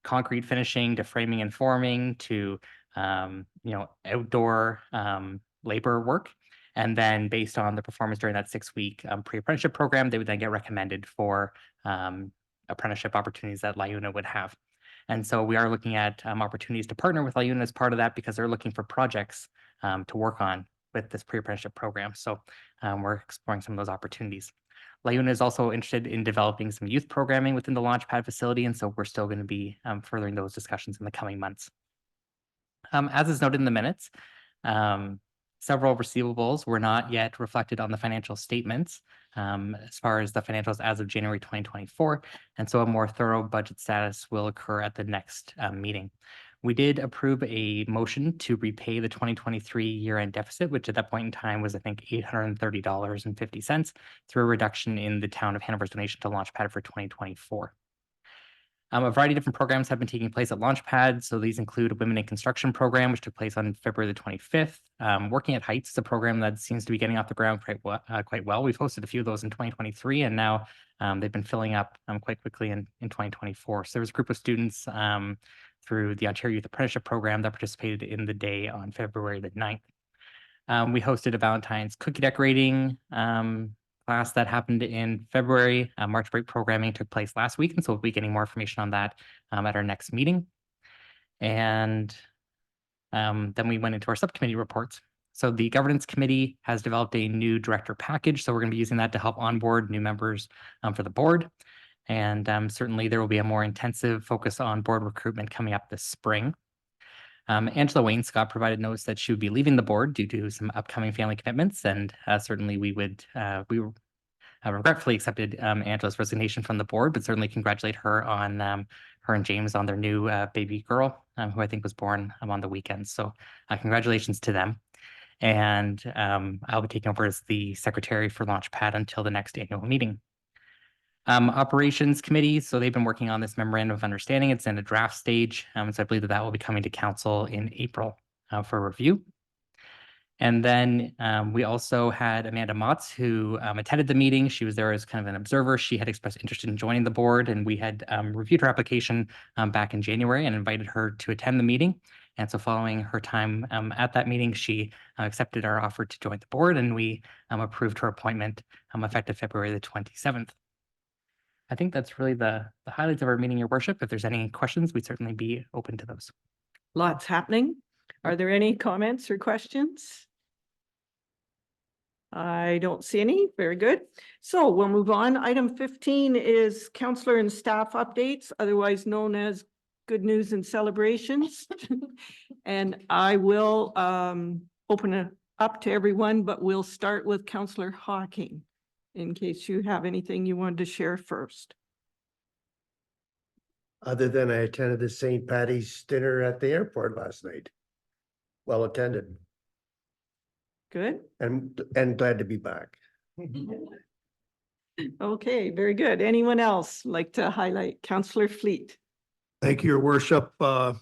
concrete finishing to framing and forming to outdoor labor work. And then based on the performance during that 6-week pre-apprenticeship program, they would then get recommended for apprenticeship opportunities that LiUNA would have. And so we are looking at opportunities to partner with LiUNA as part of that because they're looking for projects to work on with this pre-apprenticeship program. So we're exploring some of those opportunities. LiUNA is also interested in developing some youth programming within the Launchpad facility. And so we're still going to be furthering those discussions in the coming months. As is noted in the minutes, several receivables were not yet reflected on the financial statements as far as the financials as of January 2024. And so a more thorough budget status will occur at the next meeting. We did approve a motion to repay the 2023 year-end deficit, which at that point in time was, I think, $830.50 through a reduction in the town of Hanover's donation to Launchpad for 2024. A variety of different programs have been taking place at Launchpad. So these include a Women in Construction program, which took place on February the 25th. Working at Heights is a program that seems to be getting off the ground quite well. We've hosted a few of those in 2023, and now they've been filling up quite quickly in 2024. So there was a group of students through the Ontario Youth Apprenticeship Program that participated in the day on February the 9th. We hosted a Valentine's cookie decorating class that happened in February. March break programming took place last week, and so we'll be getting more information on that at our next meeting. And then we went into our subcommittee reports. So the governance committee has developed a new director package. So we're going to be using that to help onboard new members for the board. And certainly there will be a more intensive focus on board recruitment coming up this spring. Angela Wainscott provided notice that she would be leaving the board due to some upcoming family commitments, and certainly we regretfully accepted Angela's resignation from the board, but certainly congratulate her on her and James on their new baby girl, who I think was born on the weekend. So congratulations to them. And I'll be taking over as the secretary for Launchpad until the next annual meeting. Operations committee, so they've been working on this memorandum of understanding. It's in a draft stage, so I believe that will be coming to council in April for review. And then we also had Amanda Motz, who attended the meeting. She was there as kind of an observer. She had expressed interest in joining the board, and we had reviewed her application back in January and invited her to attend the meeting. And so following her time at that meeting, she accepted our offer to join the board, and we approved her appointment effective February the 27th. I think that's really the highlights of our meeting, Your Worship. If there's any questions, we'd certainly be open to those. Lots happening. Are there any comments or questions? I don't see any. Very good. So we'll move on. Item 15 is councillor and staff updates, otherwise known as good news and celebrations. And I will open it up to everyone, but we'll start with Councillor Hawking, in case you have anything you wanted to share first. Other than I attended the St. Patty's dinner at the airport last night. well attended, Good. and glad to be back. Okay, very good. Anyone else like to highlight? Councillor Fleet? Thank you, your worship. I've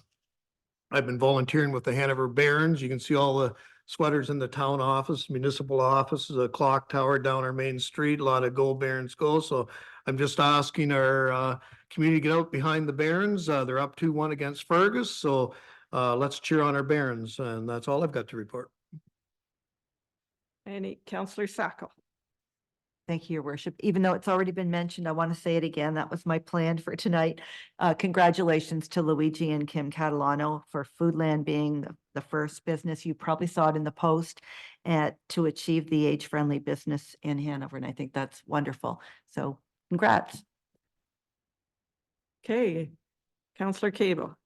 been volunteering with the Hanover Barons. You can see all the sweaters in the town office, municipal office, a clock tower down our main street, a lot of Go Barons go. So I'm just asking our community to get out behind the Barons. They're up 2-1 against Fergus. So let's cheer on our Barons. And that's all I've got to report. Any Councillor Sacco? Thank you, your worship. Even though it's already been mentioned, I want to say it again. That was my plan for tonight. Congratulations to Luigi and Kim Catalano for Foodland being the first business. You probably saw it in the post to achieve the age-friendly business in Hanover. And I think that's wonderful. So congrats. Okay, Councillor Cable.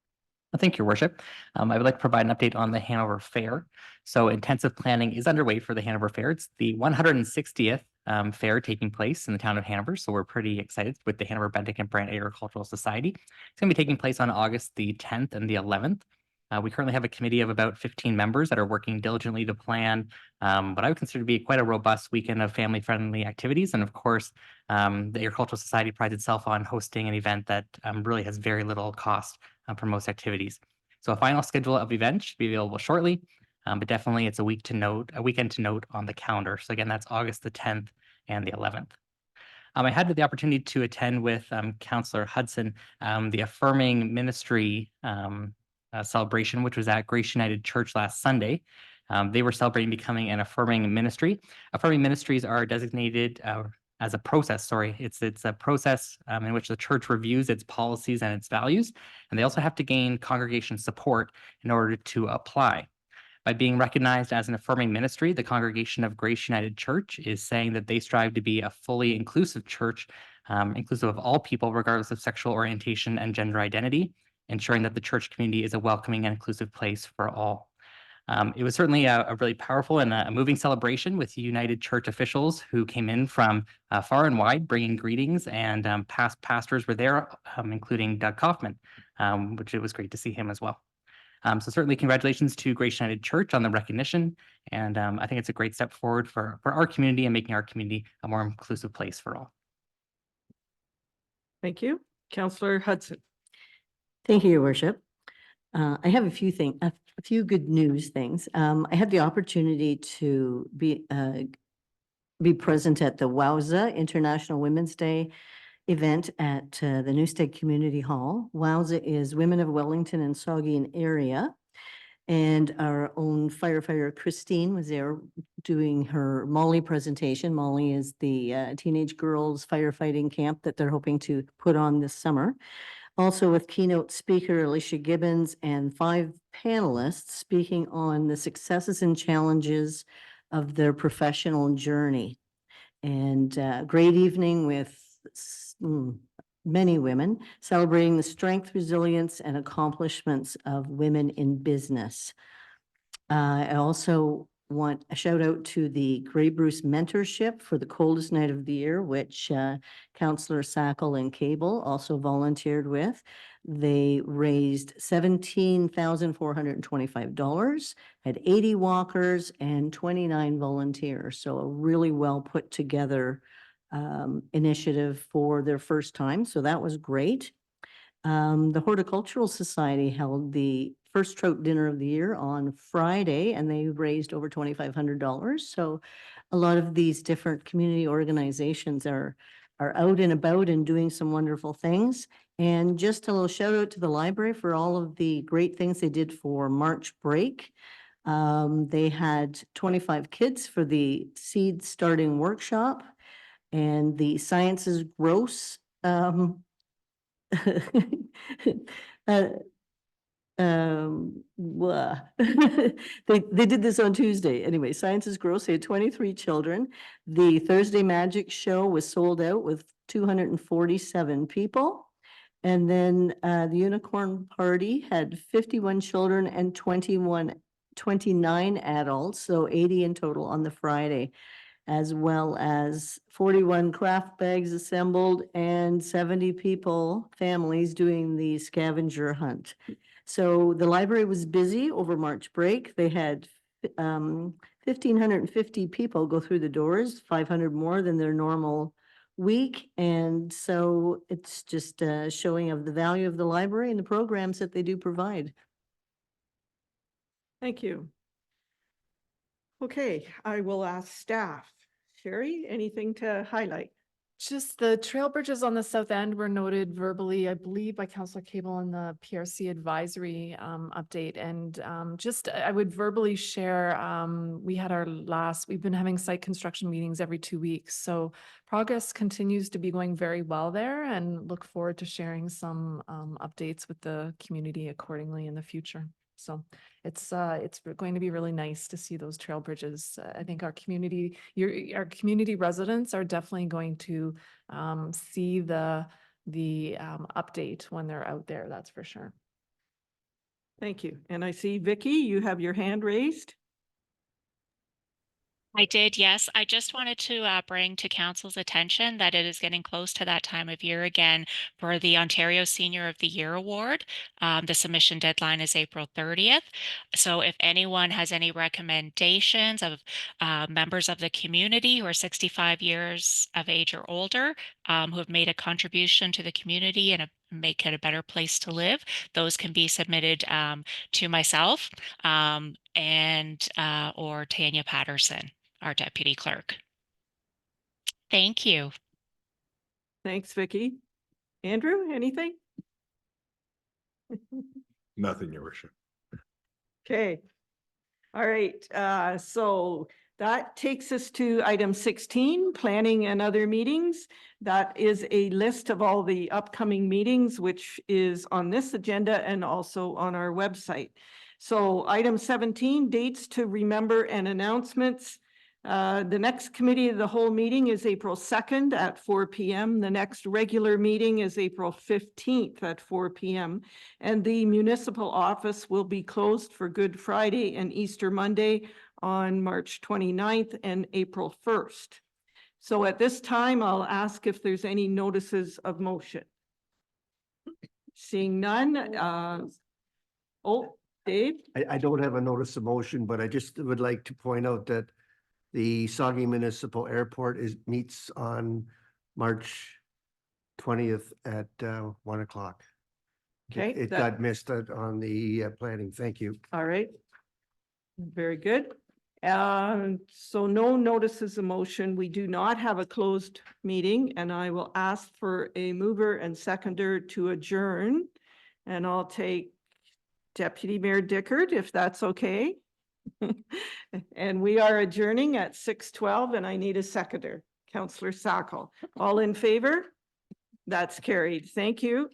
Thank you, your worship. I would like to provide an update on the Hanover Fair. So intensive planning is underway for the Hanover Fair. It's the 160th fair taking place in the town of Hanover. So we're pretty excited with the Hanover Bendick and Brant Agricultural Society. It's going to be taking place on August the 10th and the 11th. We currently have a committee of about 15 members that are working diligently to plan what I would consider to be quite a robust weekend of family-friendly activities. And of course, the Agricultural Society prides itself on hosting an event that really has very little cost for most activities. So a final schedule of events should be available shortly, but definitely it's a weekend to note on the calendar. So again, that's August the 10th and the 11th. I had the opportunity to attend with Councillor Hudson, the Affirming Ministry celebration, which was at Grace United Church last Sunday. They were celebrating becoming an affirming ministry. Affirming ministries are designated as a process, it's a process in which the church reviews its policies and its values, and they also have to gain congregation support in order to apply. By being recognized as an affirming ministry, the congregation of Grace United Church is saying that they strive to be a fully inclusive church, inclusive of all people, regardless of sexual orientation and gender identity, ensuring that the church community is a welcoming and inclusive place for all. It was certainly a really powerful and a moving celebration with United Church officials who came in from far and wide, bringing greetings, and past pastors were there, including Doug Kaufman, which it was great to see him as well. So certainly congratulations to Grace United Church on the recognition, and I think it's a great step forward for our community and making our community a more inclusive place for all. Thank you. Councillor Hudson. Thank you, your worship. I have a few good news things. I had the opportunity to be present at the WOWSA International Women's Day event at the Newstead Community Hall. WOWSA is Women of Wellington and Saugeen area. And our own firefighter Christine was there doing her Molly presentation. Molly is the teenage girls firefighting camp that they're hoping to put on this summer. Also with keynote speaker Alicia Gibbons and 5 panelists speaking on the successes and challenges of their professional journey. And great evening with many women celebrating the strength, resilience, and accomplishments of women in business. I also want a shout out to the Grey Bruce Mentorship for the coldest night of the year, which Councillor Sackle and Cable also volunteered with. They raised $17,425, had 80 walkers and 29 volunteers. So a really well put together initiative for their first time. So that was great. The Horticultural Society held the first trout dinner of the year on Friday, and they raised over $2,500. So a lot of these different community organizations are out and about and doing some wonderful things. And just a little shout out to the library for all of the great things they did for March break. They had 25 kids for the seed starting workshop, and the Sciences Gross blah. They did this on Tuesday. Anyway, Sciences Gross, they had 23 children. The Thursday Magic Show was sold out with 247 people. And then the Unicorn Party had 51 children and 29 adults, so 80 in total on the Friday, as well as 41 craft bags assembled and 70 people, families doing the scavenger hunt. So the library was busy over March break. They had 1,550 people go through the doors, 500 more than their normal week. And so it's just a showing of the value of the library and the programs that they do provide. Thank you. Okay, I will ask staff. Sherry, anything to highlight? Just the trail bridges on the south end were noted verbally, I believe, by Councillor Cable in the PRC advisory update. And just I would verbally share, we've been having site construction meetings every 2 weeks. So progress continues to be going very well there, and look forward to sharing some updates with the community accordingly in the future. So it's going to be really nice to see those trail bridges. I think our community residents are definitely going to see the update when they're out there. That's for sure. Thank you. And I see Vicky, you have your hand raised. I did, yes. I just wanted to bring to council's attention that it is getting close to that time of year again for the Ontario Senior of the Year Award. The submission deadline is April 30th. So if anyone has any recommendations of members of the community who are 65 years of age or older, who have made a contribution to the community and make it a better place to live, those can be submitted to myself and or Tanya Patterson, our deputy clerk. Thank you. Thanks, Vicky. Andrew, anything? Nothing, your worship. Okay. All right, so that takes us to item 16, planning and other meetings. That is a list of all the upcoming meetings, which is on this agenda and also on our website. So item 17, dates to remember and announcements. The next committee of the whole meeting is April 2nd at 4 p.m. The next regular meeting is April 15th at 4 p.m. And the municipal office will be closed for Good Friday and Easter Monday on March 29th and April 1st. So at this time, I'll ask if there's any notices of motion. Seeing none. Oh, Dave? I don't have a notice of motion, but I just would like to point out that the Saugeen Municipal Airport meets on March 20th at 1 o'clock. Okay, It that- got missed on the planning. Thank you. All right. Very good. So no notices of motion. We do not have a closed meeting, and I will ask for a mover and seconder to adjourn. And I'll take Deputy Mayor Dickert, if that's okay. And we are adjourning at 6:12, and I need a seconder. Councillor Sackle. All in favor? That's carried. Thank you.